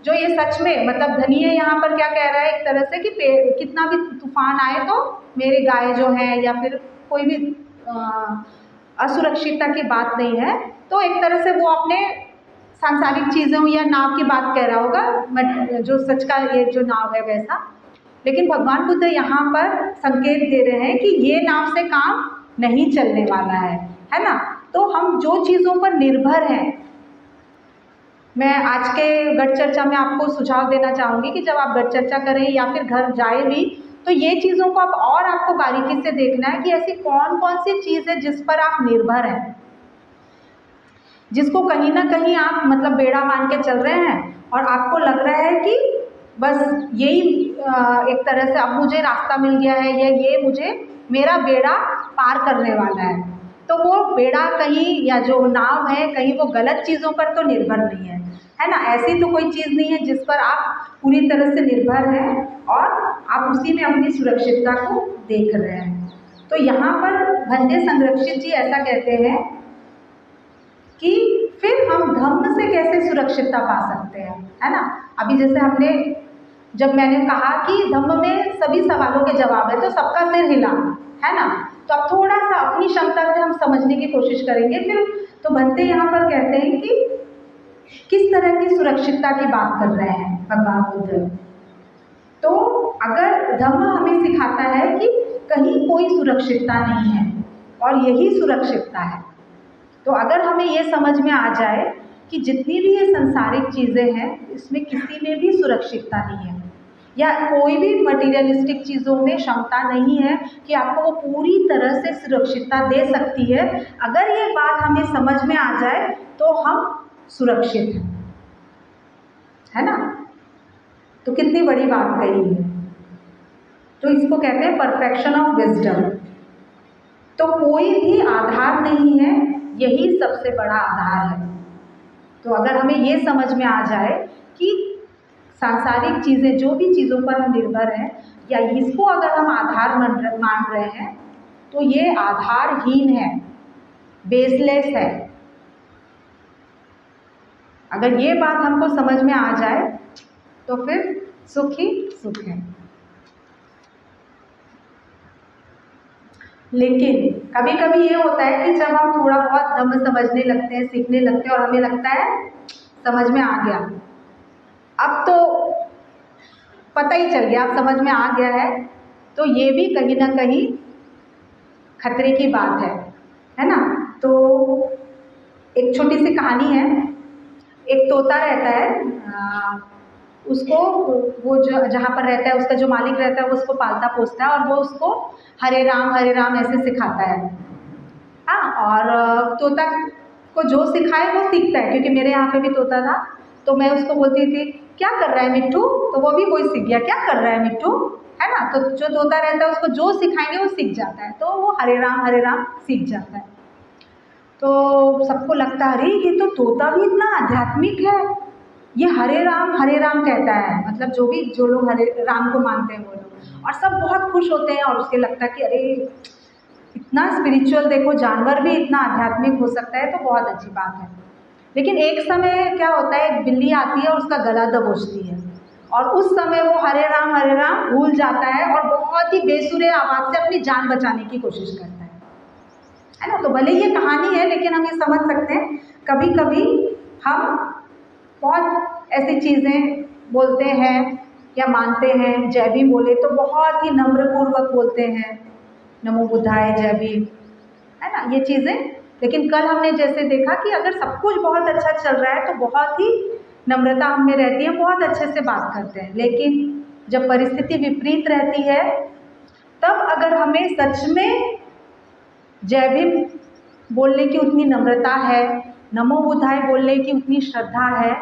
जो ये सच में, मतलब धनिये यहाँ पर क्या कह रहा है एक तरह से कि कितना भी तूफान आए तो मेरे गाय जो है या फिर कोई भी असुरक्षितता की बात नहीं है। तो एक तरह से वो अपने सांसारिक चीज़ों या नाव की बात कह रहा होगा, जो सच का ये जो नाव है वैसा। लेकिन भगवान बुद्ध यहाँ पर संकेत दे रहे हैं कि ये नाव से काम नहीं चलने वाला है ना। तो हम जो चीज़ों पर निर्भर हैं, मैं आज के गट चर्चा में आपको सुझाव देना चाहूँगी कि जब आप गट चर्चा करें या फिर घर जाए भी, तो ये चीज़ों को आपको बारीकी से देखना है कि ऐसी कौन कौन सी चीज़ है जिस पर आप निर्भर हैं, जिसको कहीं ना कहीं आप मतलब बेड़ा मान के चल रहे हैं और आपको लग रहा है कि बस यही एक तरह से अब मुझे रास्ता मिल गया है, या ये मुझे मेरा बेड़ा पार करने वाला है। तो वो बेड़ा कहीं, या जो नाव है, कहीं वो गलत चीज़ों पर तो निर्भर नहीं है ना। ऐसी तो कोई चीज़ नहीं है जिस पर आप पूरी तरह से निर्भर हैं और आप उसी में अपनी सुरक्षितता को देख रहे हैं। तो यहाँ पर भंते संरक्षित जी ऐसा कहते हैं कि फिर हम धम्म से कैसे सुरक्षितता पा सकते हैं, है ना। अभी जैसे जब मैंने कहा कि धम्म में सभी सवालों के जवाब है, तो सबका सिर हिला, है ना। तो अब थोड़ा सा अपनी क्षमता से हम समझने की कोशिश करेंगे फिर। तो भंते यहाँ पर कहते हैं कि किस तरह की सुरक्षितता की बात कर रहे हैं भगवान बुद्ध। तो अगर धम्म हमें सिखाता है कि कहीं कोई सुरक्षितता नहीं है और यही सुरक्षितता है, तो अगर हमें ये समझ में आ जाए कि जितनी भी ये संसारिक चीज़ें हैं, इसमें किसी में भी सुरक्षितता नहीं है, या कोई भी मटीरियलिस्टिक चीज़ों में क्षमता नहीं है कि आपको वो पूरी तरह से सुरक्षितता दे सकती है, अगर ये बात हमें समझ में आ जाए तो हम सुरक्षित हैं, है ना। तो कितनी बड़ी बात कही है। तो इसको कहते हैं परफेक्शन ऑफ विजडम। तो कोई भी आधार नहीं है, यही सबसे बड़ा आधार है। तो अगर हमें ये समझ में आ जाए कि सांसारिक चीज़ें, जो भी चीज़ों पर हम निर्भर हैं, या इसको अगर हम आधार मान रहे हैं, तो ये आधारहीन है, बेसलेस है। अगर ये बात हमको समझ में आ जाए तो फिर सुख ही सुख है। लेकिन कभी कभी ये होता है कि जब हम थोड़ा बहुत धम्म समझने लगते हैं, सीखने लगते हैं और हमें लगता है समझ में आ गया, अब तो पता ही चल गया, अब समझ में आ गया है, तो ये भी कहीं ना कहीं खतरे की बात है ना। तो एक छोटी सी कहानी है। एक तोता रहता है, उसको वो जो जहाँ पर रहता है उसका जो मालिक रहता है वो उसको पालता पोसता है और वो उसको हरे राम ऐसे सिखाता है। हाँ, और तोता को जो सिखाए वो सीखता है, क्योंकि मेरे यहाँ पे भी तोता था तो मैं उसको बोलती थी क्या कर रहा है मिट्टू, तो वो भी वही सीख गया, क्या कर रहा है मिट्टू, है ना। तो जो तोता रहता है उसको जो सिखाएंगे वो सीख जाता है, तो वो हरे राम सीख जाता है। तो सबको लगता है अरे ये तो तोता भी इतना आध्यात्मिक है, ये हरे राम कहता है, मतलब जो लोग हरे राम को मानते हैं वो लोग, और सब बहुत खुश होते हैं और उसके लगता है कि अरे इतना स्पिरिचुअल, देखो जानवर भी इतना आध्यात्मिक हो सकता है, तो बहुत अच्छी बात है। लेकिन एक समय क्या होता है, एक बिल्ली आती है और उसका गला दबोचती है, और उस समय वो हरे राम भूल जाता है और बहुत ही बेसुरे आवाज़ से अपनी जान बचाने की कोशिश करता है ना। तो भले ये कहानी है लेकिन हम ये समझ सकते हैं कभी कभी हम बहुत ऐसी चीज़ें बोलते हैं या मानते हैं। जय भीम बोले तो बहुत ही नम्रपूर्वक बोलते हैं, नमो बुद्धाय जय भीम, है ना, ये चीज़ें। लेकिन कल हमने जैसे देखा कि अगर सब कुछ बहुत अच्छा चल रहा है तो बहुत ही नम्रता हम में रहती है, बहुत अच्छे से बात करते हैं। लेकिन जब परिस्थिति विपरीत रहती है तब अगर हमें सच में जय भीम बोलने की उतनी नम्रता है, नमो बुद्धाय बोलने की उतनी श्रद्धा है,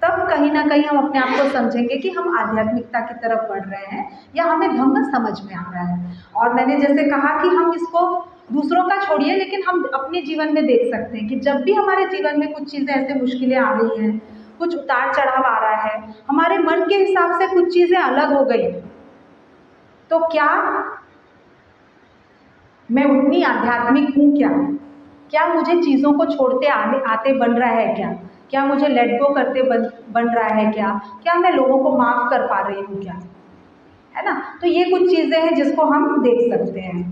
तब कहीं ना कहीं हम अपने आप को समझेंगे कि हम आध्यात्मिकता की तरफ बढ़ रहे हैं या हमें धम्म समझ में आ रहा है। और मैंने जैसे कहा कि हम इसको दूसरों का छोड़िए, लेकिन हम अपने जीवन में देख सकते हैं कि जब भी हमारे जीवन में कुछ चीज़ें ऐसे मुश्किलें आ गई हैं, कुछ उतार चढ़ाव आ रहा है, हमारे मन के हिसाब से कुछ चीज़ें अलग हो गई, तो क्या मैं उतनी आध्यात्मिक हूँ क्या मुझे चीज़ों को छोड़ते आते बन रहा है क्या मुझे लेट गो करते बन रहा है क्या मैं लोगों को माफ़ कर पा रही हूँ क्या, है ना। तो ये कुछ चीज़ें हैं जिसको हम देख सकते हैं।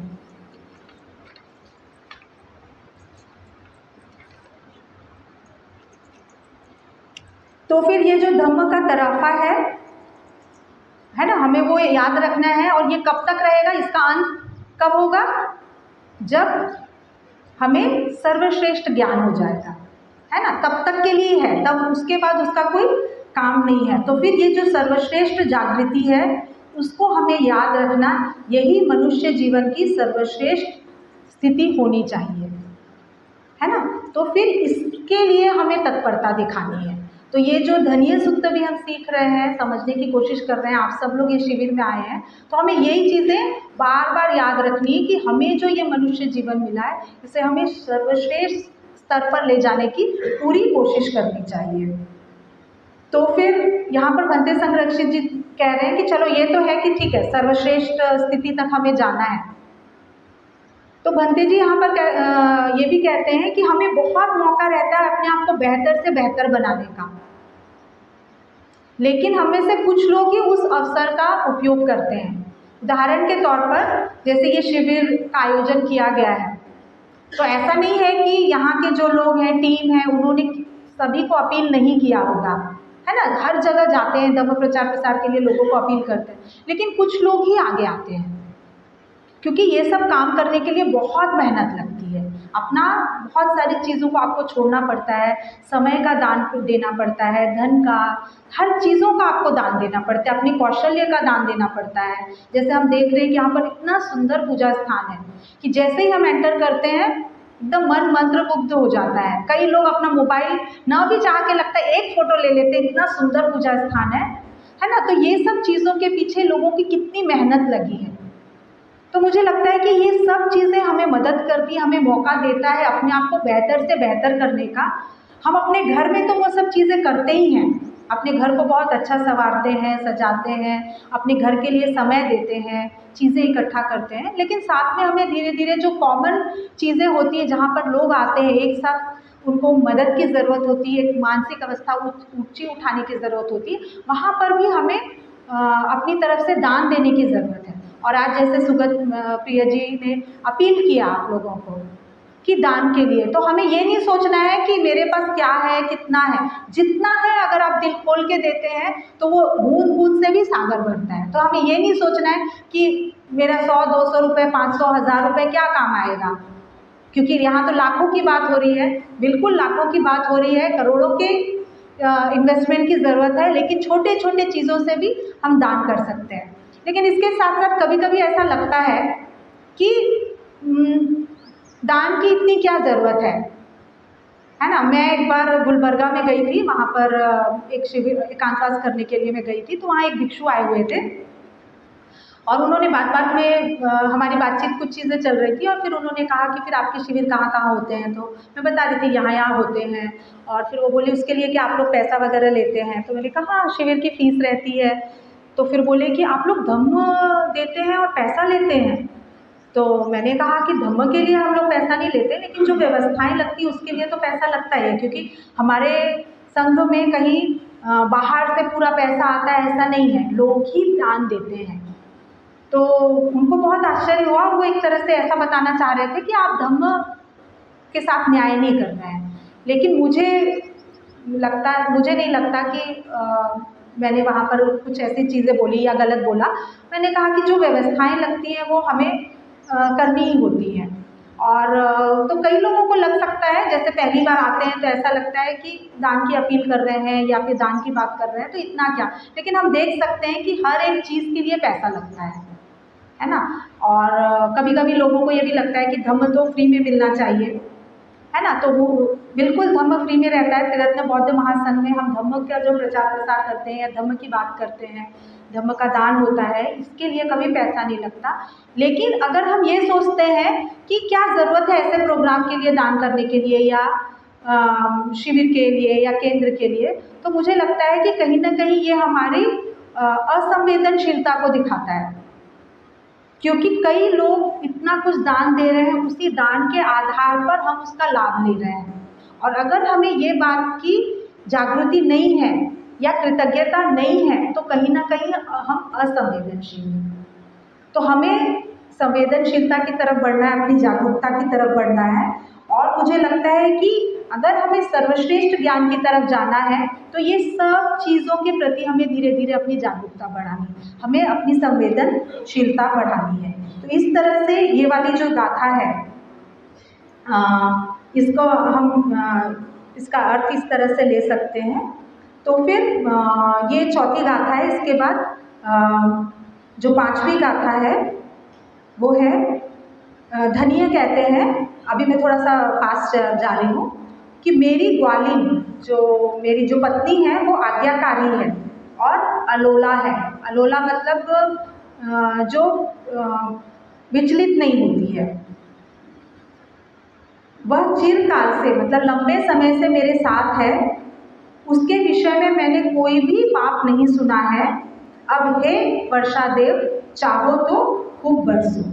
तो फिर ये जो धम्म का तराफा है ना, हमें वो याद रखना है। और ये कब तक रहेगा, इसका अंत कब होगा, जब हमें सर्वश्रेष्ठ ज्ञान हो जाएगा, है ना, तब तक के लिए है, तब उसके बाद उसका कोई काम नहीं है। तो फिर ये जो सर्वश्रेष्ठ जागृति है उसको हमें याद रखना, यही मनुष्य जीवन की सर्वश्रेष्ठ स्थिति होनी चाहिए, है ना। तो फिर इसके लिए हमें तत्परता दिखानी है। तो ये जो धनिय सूक्त भी हम सीख रहे हैं, समझने की कोशिश कर रहे हैं, आप सब लोग ये शिविर में आए हैं, तो हमें यही चीज़ें बार बार याद रखनी है कि हमें जो ये मनुष्य जीवन मिला है इसे हमें सर्वश्रेष्ठ स्तर पर ले जाने की पूरी कोशिश करनी चाहिए। तो फिर यहाँ पर भंते संरक्षित जी कह रहे हैं कि चलो ये तो है कि ठीक है, सर्वश्रेष्ठ स्थिति तक हमें जाना है। तो भंते जी यहाँ पर ये भी कहते हैं कि हमें बहुत मौका रहता है अपने आप को बेहतर से बेहतर बनाने का, लेकिन हम में से कुछ लोग ही उस अवसर का उपयोग करते हैं। उदाहरण के तौर पर जैसे ये शिविर का आयोजन किया गया है, तो ऐसा नहीं है कि यहाँ के जो लोग हैं, टीम है, उन्होंने सभी को अपील नहीं किया होगा, है ना। हर जगह जाते हैं, धम्म प्रचार प्रसार के लिए लोगों को अपील करते हैं, लेकिन कुछ लोग ही आगे आते हैं, क्योंकि ये सब काम करने के लिए बहुत मेहनत लगती है। अपना बहुत सारी चीज़ों को आपको छोड़ना पड़ता है, समय का दान देना पड़ता है, धन का, हर चीज़ों का आपको दान देना पड़ता है, अपने कौशल्य का दान देना पड़ता है। जैसे हम देख रहे हैं कि यहाँ पर इतना सुंदर पूजा स्थान है कि जैसे ही हम एंटर करते हैं एकदम मन मंत्रमुग्ध हो जाता है। कई लोग अपना मोबाइल ना भी चाह के लगता है एक फ़ोटो ले लेते हैं, इतना सुंदर पूजा स्थान है ना। तो ये सब चीज़ों के पीछे लोगों की कितनी मेहनत लगी है। तो मुझे लगता है कि ये सब चीज़ें हमें मदद करती है, हमें मौका देता है अपने आप को बेहतर से बेहतर करने का। हम अपने घर में तो वो सब चीज़ें करते ही हैं, अपने घर को बहुत अच्छा संवारते हैं, सजाते हैं, अपने घर के लिए समय देते हैं, चीज़ें इकट्ठा करते हैं, लेकिन साथ में हमें धीरे धीरे जो कॉमन चीज़ें होती हैं जहाँ पर लोग आते हैं एक साथ, उनको मदद की ज़रूरत होती है, एक मानसिक अवस्था ऊँची उठाने की ज़रूरत होती है, वहाँ पर भी हमें अपनी तरफ से दान देने की ज़रूरत है। और आज जैसे सुगत प्रिया जी ने अपील किया आप लोगों को कि दान के लिए, तो हमें ये नहीं सोचना है कि मेरे पास क्या है, कितना है। जितना है अगर आप दिल खोल के देते हैं तो वो बूंद बूंद से भी सागर भरता है। तो हमें ये नहीं सोचना है कि मेरा 100-200 रुपये, 500, 1000 रुपये क्या काम आएगा, क्योंकि यहाँ तो लाखों की बात हो रही है। बिल्कुल लाखों की बात हो रही है, करोड़ों के इन्वेस्टमेंट की ज़रूरत है, लेकिन छोटे छोटे चीज़ों से भी हम दान कर सकते हैं। लेकिन इसके साथ साथ कभी कभी ऐसा लगता है कि दान की इतनी क्या ज़रूरत है ना। मैं एक बार गुलबर्गा में गई थी, वहाँ पर एक शिविर एकांतवास करने के लिए मैं गई थी। तो वहाँ एक भिक्षु आए हुए थे और उन्होंने बात बात में हमारी बातचीत कुछ चीज़ें चल रही थी और फिर उन्होंने कहा कि फिर आपके शिविर कहाँ कहाँ होते हैं। तो मैं बता रही थी यहाँ यहाँ होते हैं। और फिर वो बोले उसके लिए कि आप लोग पैसा वगैरह लेते हैं। तो मैंने कहा हाँ, शिविर की फ़ीस रहती है। तो फिर बोले कि आप लोग धम्म देते हैं और पैसा लेते हैं। तो मैंने कहा कि धम्म के लिए हम लोग पैसा नहीं लेते, लेकिन जो व्यवस्थाएं लगती है उसके लिए तो पैसा लगता है, क्योंकि हमारे संघ में कहीं बाहर से पूरा पैसा आता है ऐसा नहीं है, लोग ही दान देते हैं। तो उनको बहुत आश्चर्य हुआ। वो एक तरह से ऐसा बताना चाह रहे थे कि आप धम्म के साथ न्याय नहीं कर रहे हैं। लेकिन मुझे नहीं लगता कि मैंने वहाँ पर कुछ ऐसी चीज़ें बोली या गलत बोला। मैंने कहा कि जो व्यवस्थाएं लगती हैं वो हमें करनी ही होती हैं। और तो कई लोगों को लग सकता है, जैसे पहली बार आते हैं तो ऐसा लगता है कि दान की अपील कर रहे हैं या फिर दान की बात कर रहे हैं तो इतना क्या। लेकिन हम देख सकते हैं कि हर एक चीज़ के लिए पैसा लगता है ना। और कभी कभी लोगों को ये भी लगता है कि धम्म तो फ्री में मिलना चाहिए, है ना। तो वो बिल्कुल धम्म फ्री में रहता है। त्रिरत्न बौद्ध महासंघ में हम धम्म का जो प्रचार प्रसार करते हैं या धम्म की बात करते हैं, धम्म का दान होता है, इसके लिए कभी पैसा नहीं लगता। लेकिन अगर हम ये सोचते हैं कि क्या ज़रूरत है ऐसे प्रोग्राम के लिए दान करने के लिए या शिविर के लिए या केंद्र के लिए, तो मुझे लगता है कि कहीं ना कहीं ये हमारी असंवेदनशीलता को दिखाता है। क्योंकि कई लोग इतना कुछ दान दे रहे हैं, उसी दान के आधार पर हम उसका लाभ ले रहे हैं। और अगर हमें ये बात की जागृति नहीं है या कृतज्ञता नहीं है तो कहीं ना कहीं हम असंवेदनशील हैं। तो हमें संवेदनशीलता की तरफ बढ़ना है, अपनी जागरूकता की तरफ बढ़ना है। और मुझे लगता है कि अगर हमें सर्वश्रेष्ठ ज्ञान की तरफ जाना है तो ये सब चीज़ों के प्रति हमें धीरे धीरे अपनी जागरूकता बढ़ानी है, हमें अपनी संवेदनशीलता बढ़ानी है। तो इस तरह से ये वाली जो गाथा है इसको हम इसका अर्थ इस तरह से ले सकते हैं। तो फिर ये चौथी गाथा है। इसके बाद जो पांचवी गाथा है वो है धनिया कहते हैं। अभी मैं थोड़ा सा फास्ट जा रही हूँ कि मेरी ग्वालिन, मेरी जो पत्नी है वो आज्ञाकारी है और अलोला है। अलोला मतलब जो विचलित नहीं होती है। वह चिरकाल से मतलब लंबे समय से मेरे साथ है, उसके विषय में मैंने कोई भी पाप नहीं सुना है। अब हे वर्षा देव, चाहो तो खूब बरसो।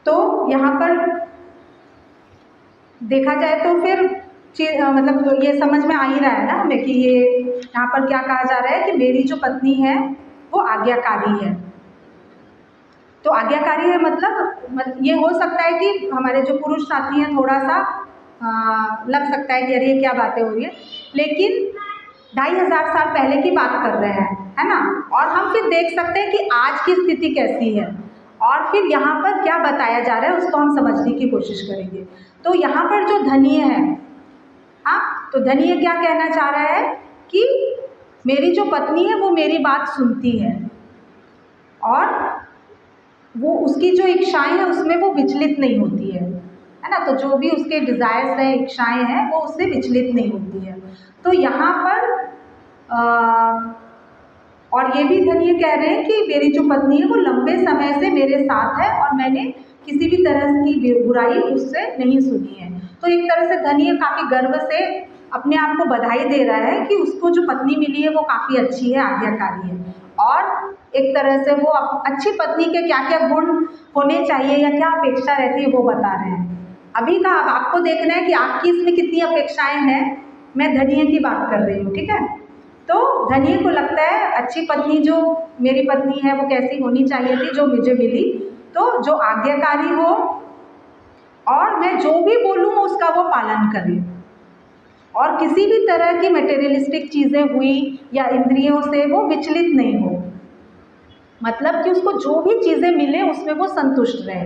तो यहाँ पर देखा जाए तो फिर मतलब ये समझ में आ ही रहा है ना हमें कि ये यहाँ पर क्या कहा जा रहा है कि मेरी जो पत्नी है वो आज्ञाकारी है। तो आज्ञाकारी है मतलब ये हो सकता है कि हमारे जो पुरुष साथी हैं थोड़ा सा लग सकता है कि अरे ये क्या बातें हो रही है, लेकिन 2500 साल पहले की बात कर रहे हैं, है ना। और हम फिर देख सकते हैं कि आज की स्थिति कैसी है और फिर यहाँ पर क्या बताया जा रहा है उसको हम समझने की कोशिश करेंगे। तो यहाँ पर जो धनिय है, हाँ, तो धनिय क्या कहना चाह रहा है कि मेरी जो पत्नी है वो मेरी बात सुनती है और वो उसकी जो इच्छाएं हैं उसमें वो विचलित नहीं होती है ना। तो जो भी उसके डिज़ायर्स हैं, इच्छाएं हैं, वो उससे विचलित नहीं होती है। तो यहाँ पर और ये भी धनिय कह रहे हैं कि मेरी जो पत्नी है वो लंबे समय से मेरे साथ है और मैंने किसी भी तरह की बुराई उससे नहीं सुनी है। तो एक तरह से धनिय काफ़ी गर्व से अपने आप को बधाई दे रहा है कि उसको जो पत्नी मिली है वो काफ़ी अच्छी है, आज्ञाकारी है। और एक तरह से वो अच्छी पत्नी के क्या क्या गुण होने चाहिए या क्या अपेक्षा रहती है वो बता रहे हैं। अभी का अब आपको देखना है कि आपकी इसमें कितनी अपेक्षाएं हैं। मैं धनिया की बात कर रही हूँ, ठीक है। तो धनिया को लगता है अच्छी पत्नी जो मेरी पत्नी है वो कैसी होनी चाहिए थी जो मुझे मिली, तो जो आज्ञाकारी हो और मैं जो भी बोलूँ उसका वो पालन करे और किसी भी तरह की मटेरियलिस्टिक चीज़ें हुई या इंद्रियों से वो विचलित नहीं हो, मतलब कि उसको जो भी चीज़ें मिले उसमें वो संतुष्ट रहे,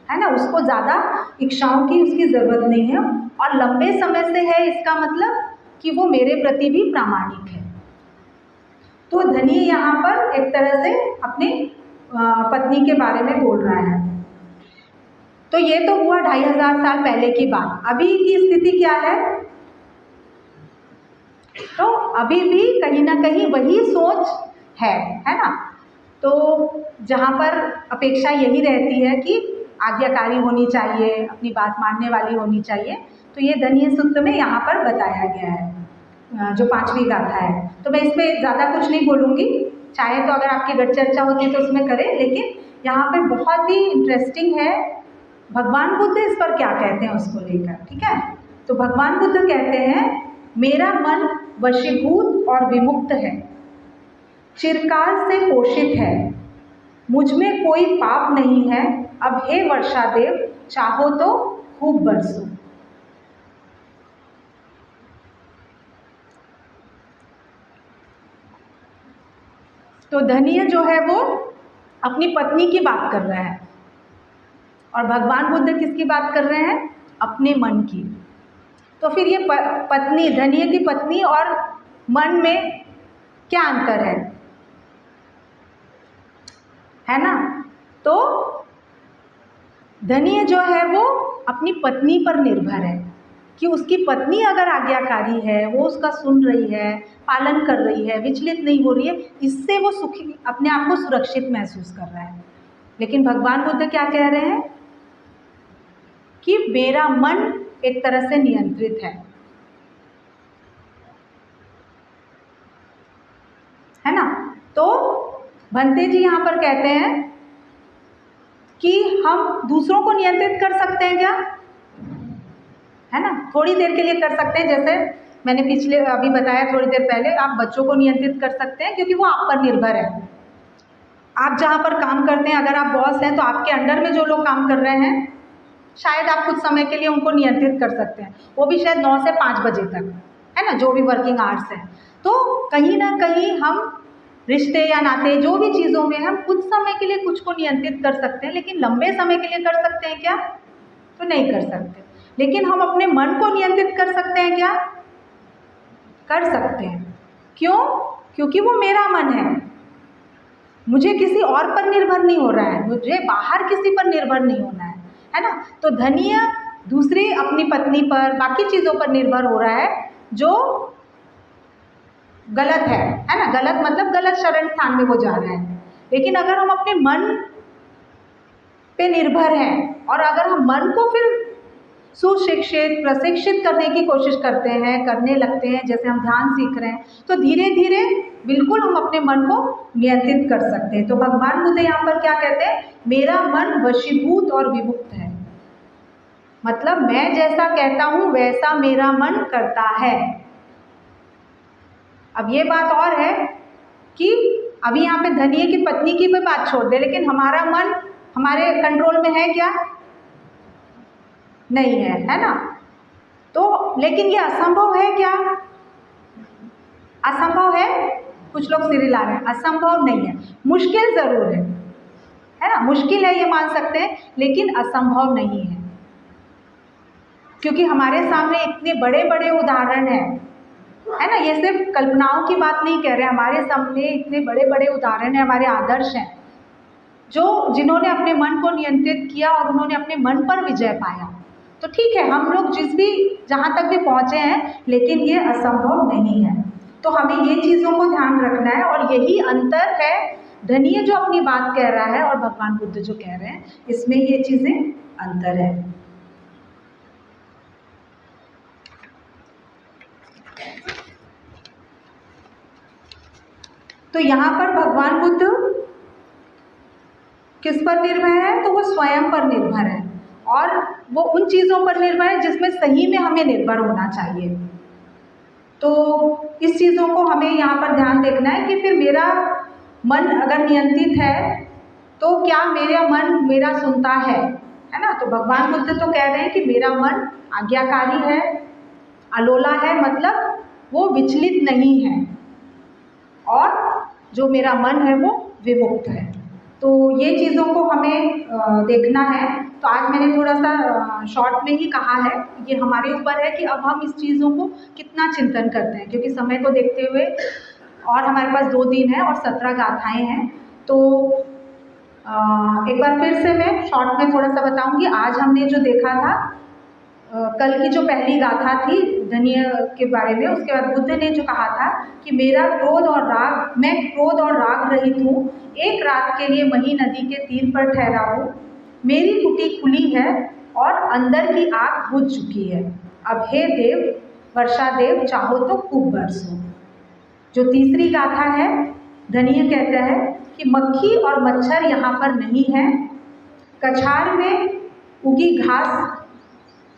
है ना। उसको ज़्यादा इच्छाओं की उसकी ज़रूरत नहीं है और लंबे समय से है, इसका मतलब कि वो मेरे प्रति भी प्रामाणिक है। तो धनी यहाँ पर एक तरह से अपनी पत्नी के बारे में बोल रहा है। तो ये तो हुआ 2500 साल पहले की बात। अभी की स्थिति क्या है? तो अभी भी कहीं ना कहीं वही सोच है ना। तो जहाँ पर अपेक्षा यही रहती है कि आज्ञाकारी होनी चाहिए, अपनी बात मानने वाली होनी चाहिए। तो ये धनिय सूक्त में यहाँ पर बताया गया है, जो 5वीं गाथा है। तो मैं इसमें ज़्यादा कुछ नहीं बोलूँगी, चाहे तो अगर आपकी गट चर्चा होती तो उसमें करें, लेकिन यहाँ पे बहुत ही इंटरेस्टिंग है भगवान बुद्ध इस पर क्या कहते हैं उसको लेकर, ठीक है। तो भगवान बुद्ध कहते हैं, मेरा मन वशीभूत और विमुक्त है, चिरकाल से पोषित है, मुझ में कोई पाप नहीं है। अब हे वर्षा देव, चाहो तो खूब बरसो। तो धनिय जो है वो अपनी पत्नी की बात कर रहा है और भगवान बुद्ध किसकी बात कर रहे हैं? अपने मन की। तो फिर ये पत्नी, धनिय की पत्नी और मन में क्या अंतर है ना। तो धनिय जो है वो अपनी पत्नी पर निर्भर है कि उसकी पत्नी अगर आज्ञाकारी है, वो उसका सुन रही है, पालन कर रही है, विचलित नहीं हो रही है, इससे वो सुखी, अपने आप को सुरक्षित महसूस कर रहा है। लेकिन भगवान बुद्ध क्या कह रहे हैं कि मेरा मन एक तरह से नियंत्रित है ना। तो भंते जी यहाँ पर कहते हैं कि हम दूसरों को नियंत्रित कर सकते हैं क्या? है ना, थोड़ी देर के लिए कर सकते हैं। जैसे मैंने पिछले अभी बताया थोड़ी देर पहले, आप बच्चों को नियंत्रित कर सकते हैं क्योंकि वो आप पर निर्भर है। आप जहाँ पर काम करते हैं, अगर आप बॉस हैं तो आपके अंडर में जो लोग काम कर रहे हैं, शायद आप कुछ समय के लिए उनको नियंत्रित कर सकते हैं, वो भी शायद 9 से 5 बजे तक, है ना, जो भी वर्किंग आवर्स हैं। तो कहीं ना कहीं हम रिश्ते या नाते जो भी चीज़ों में हम कुछ समय के लिए कुछ को नियंत्रित कर सकते हैं, लेकिन लंबे समय के लिए कर सकते हैं क्या? तो नहीं कर सकते। लेकिन हम अपने मन को नियंत्रित कर सकते हैं क्या? कर सकते हैं। क्यों? क्योंकि वो मेरा मन है, मुझे किसी और पर निर्भर नहीं हो रहा है, मुझे बाहर किसी पर निर्भर नहीं होना है ना। तो धनिय दूसरी अपनी पत्नी पर, बाकी चीज़ों पर निर्भर हो रहा है जो गलत है ना। गलत मतलब गलत शरण स्थान में वो जा रहे हैं। लेकिन अगर हम अपने मन पे निर्भर हैं और अगर हम मन को फिर सुशिक्षित, प्रशिक्षित करने की कोशिश करते हैं, करने लगते हैं, जैसे हम ध्यान सीख रहे हैं, तो धीरे धीरे बिल्कुल हम अपने मन को नियंत्रित कर सकते हैं। तो भगवान बुद्ध यहाँ पर क्या कहते हैं? मेरा मन वशीभूत और विमुक्त है, मतलब मैं जैसा कहता हूँ वैसा मेरा मन करता है। अब ये बात और है कि अभी यहाँ पे धनिय की पत्नी की भी बात छोड़ दे, लेकिन हमारा मन हमारे कंट्रोल में है क्या? नहीं है ना। तो लेकिन ये असंभव है क्या? असंभव है? कुछ लोग सिर हिला रहे हैं। असंभव नहीं है, मुश्किल जरूर है ना। मुश्किल है ये मान सकते हैं, लेकिन असंभव नहीं है, क्योंकि हमारे सामने इतने बड़े बड़े उदाहरण हैं, है ना। ये सिर्फ कल्पनाओं की बात नहीं कह रहे, हमारे सामने इतने बड़े बड़े उदाहरण हैं, हमारे आदर्श हैं, जो जिन्होंने अपने मन को नियंत्रित किया और उन्होंने अपने मन पर विजय पाया। तो ठीक है, हम लोग जहाँ तक भी पहुँचे हैं, लेकिन ये असंभव नहीं है। तो हमें ये चीज़ों को ध्यान रखना है और यही अंतर है धनिय जो अपनी बात कह रहा है और भगवान बुद्ध जो कह रहे हैं, इसमें ये चीज़ें अंतर है। तो तो यहाँ पर भगवान बुद्ध किस पर निर्भर है? तो वो स्वयं पर निर्भर है और वो उन चीज़ों पर निर्भर है जिसमें सही में हमें निर्भर होना चाहिए। तो इस चीज़ों को हमें यहाँ पर ध्यान देखना है कि फिर मेरा मन अगर नियंत्रित है तो क्या मेरा मन मेरा सुनता है ना? तो भगवान बुद्ध तो कह रहे हैं कि मेरा मन आज्ञाकारी है, अलोला है, मतलब वो विचलित नहीं है और जो मेरा मन है वो विमुक्त है। तो ये चीज़ों को हमें देखना है। तो आज मैंने थोड़ा सा शॉर्ट में ही कहा है, ये हमारे ऊपर है कि अब हम इस चीज़ों को कितना चिंतन करते हैं, क्योंकि समय को देखते हुए और हमारे पास 2 दिन है और 17 गाथाएँ हैं। तो एक बार फिर से मैं शॉर्ट में थोड़ा सा बताऊंगी। आज हमने जो देखा था कल की जो पहली गाथा थी धन्य के बारे में, उसके बाद बुद्ध ने जो कहा था कि मेरा क्रोध और राग, मैं क्रोध और राग रहित हूँ, एक रात के लिए मही नदी के तीर पर ठहरा हूँ, मेरी कुटी खुली है और अंदर की आग बुझ चुकी है। अब हे देव, वर्षा देव, चाहो तो खूब बरसो। जो तीसरी गाथा है, धन्य कहता है कि मक्खी और मच्छर यहाँ पर नहीं है, कछार में उगी घास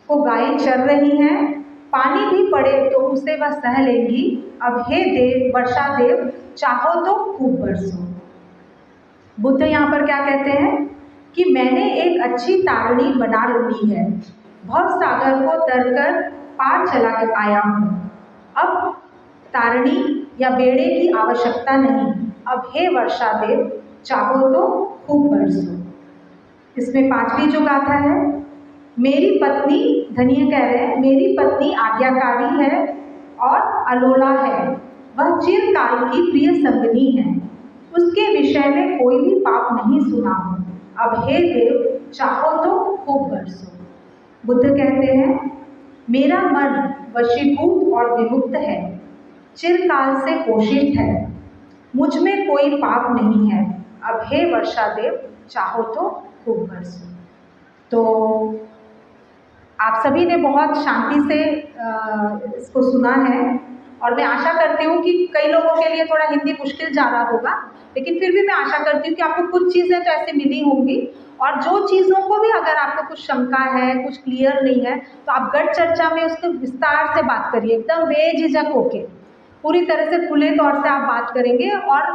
को गायें चर रही हैं, पानी भी पड़े तो उसे वह सह लेंगी। अब हे देव, वर्षा देव, चाहो तो खूब बरसो। बुद्ध यहाँ पर क्या कहते हैं कि मैंने एक अच्छी तारणी बना ली है, भव सागर को तरकर पार चला के आया हूँ, अब तारणी या बेड़े की आवश्यकता नहीं। अब हे वर्षा देव, चाहो तो खूब बरसो। इसमें 5वीं जो गाथा है, मेरी पत्नी, धन्य कह रहे हैं, मेरी पत्नी आज्ञाकारी है और अलोला है, वह चिरकाल की प्रिय संगनी है, उसके विषय में कोई भी पाप नहीं सुना हूँ। अब हे देव, चाहो तो खूब बरसो। बुद्ध कहते हैं मेरा मन वशीभूत और विमुक्त है, चिरकाल से पोषित है, मुझ में कोई पाप नहीं है। अब हे वर्षा देव, चाहो तो खूब बरसो। तो आप सभी ने बहुत शांति से इसको सुना है और मैं आशा करती हूँ कि कई लोगों के लिए थोड़ा हिंदी मुश्किल जा रहा होगा, लेकिन फिर भी मैं आशा करती हूँ कि आपको कुछ चीज़ें तो ऐसे मिली होंगी और जो चीज़ों को भी अगर आपको कुछ शंका है, कुछ क्लियर नहीं है, तो आप गट चर्चा में उसको विस्तार से बात करिए, एकदम बेझिझक होके, पूरी तरह से खुले तौर से आप बात करेंगे और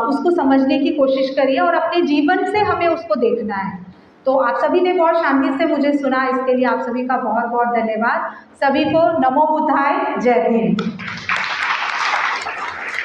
उसको समझने की कोशिश करिए और अपने जीवन से हमें उसको देखना है। तो आप सभी ने बहुत शांति से मुझे सुना, इसके लिए आप सभी का बहुत बहुत धन्यवाद। सभी को नमो बुद्धाय, जय भीम।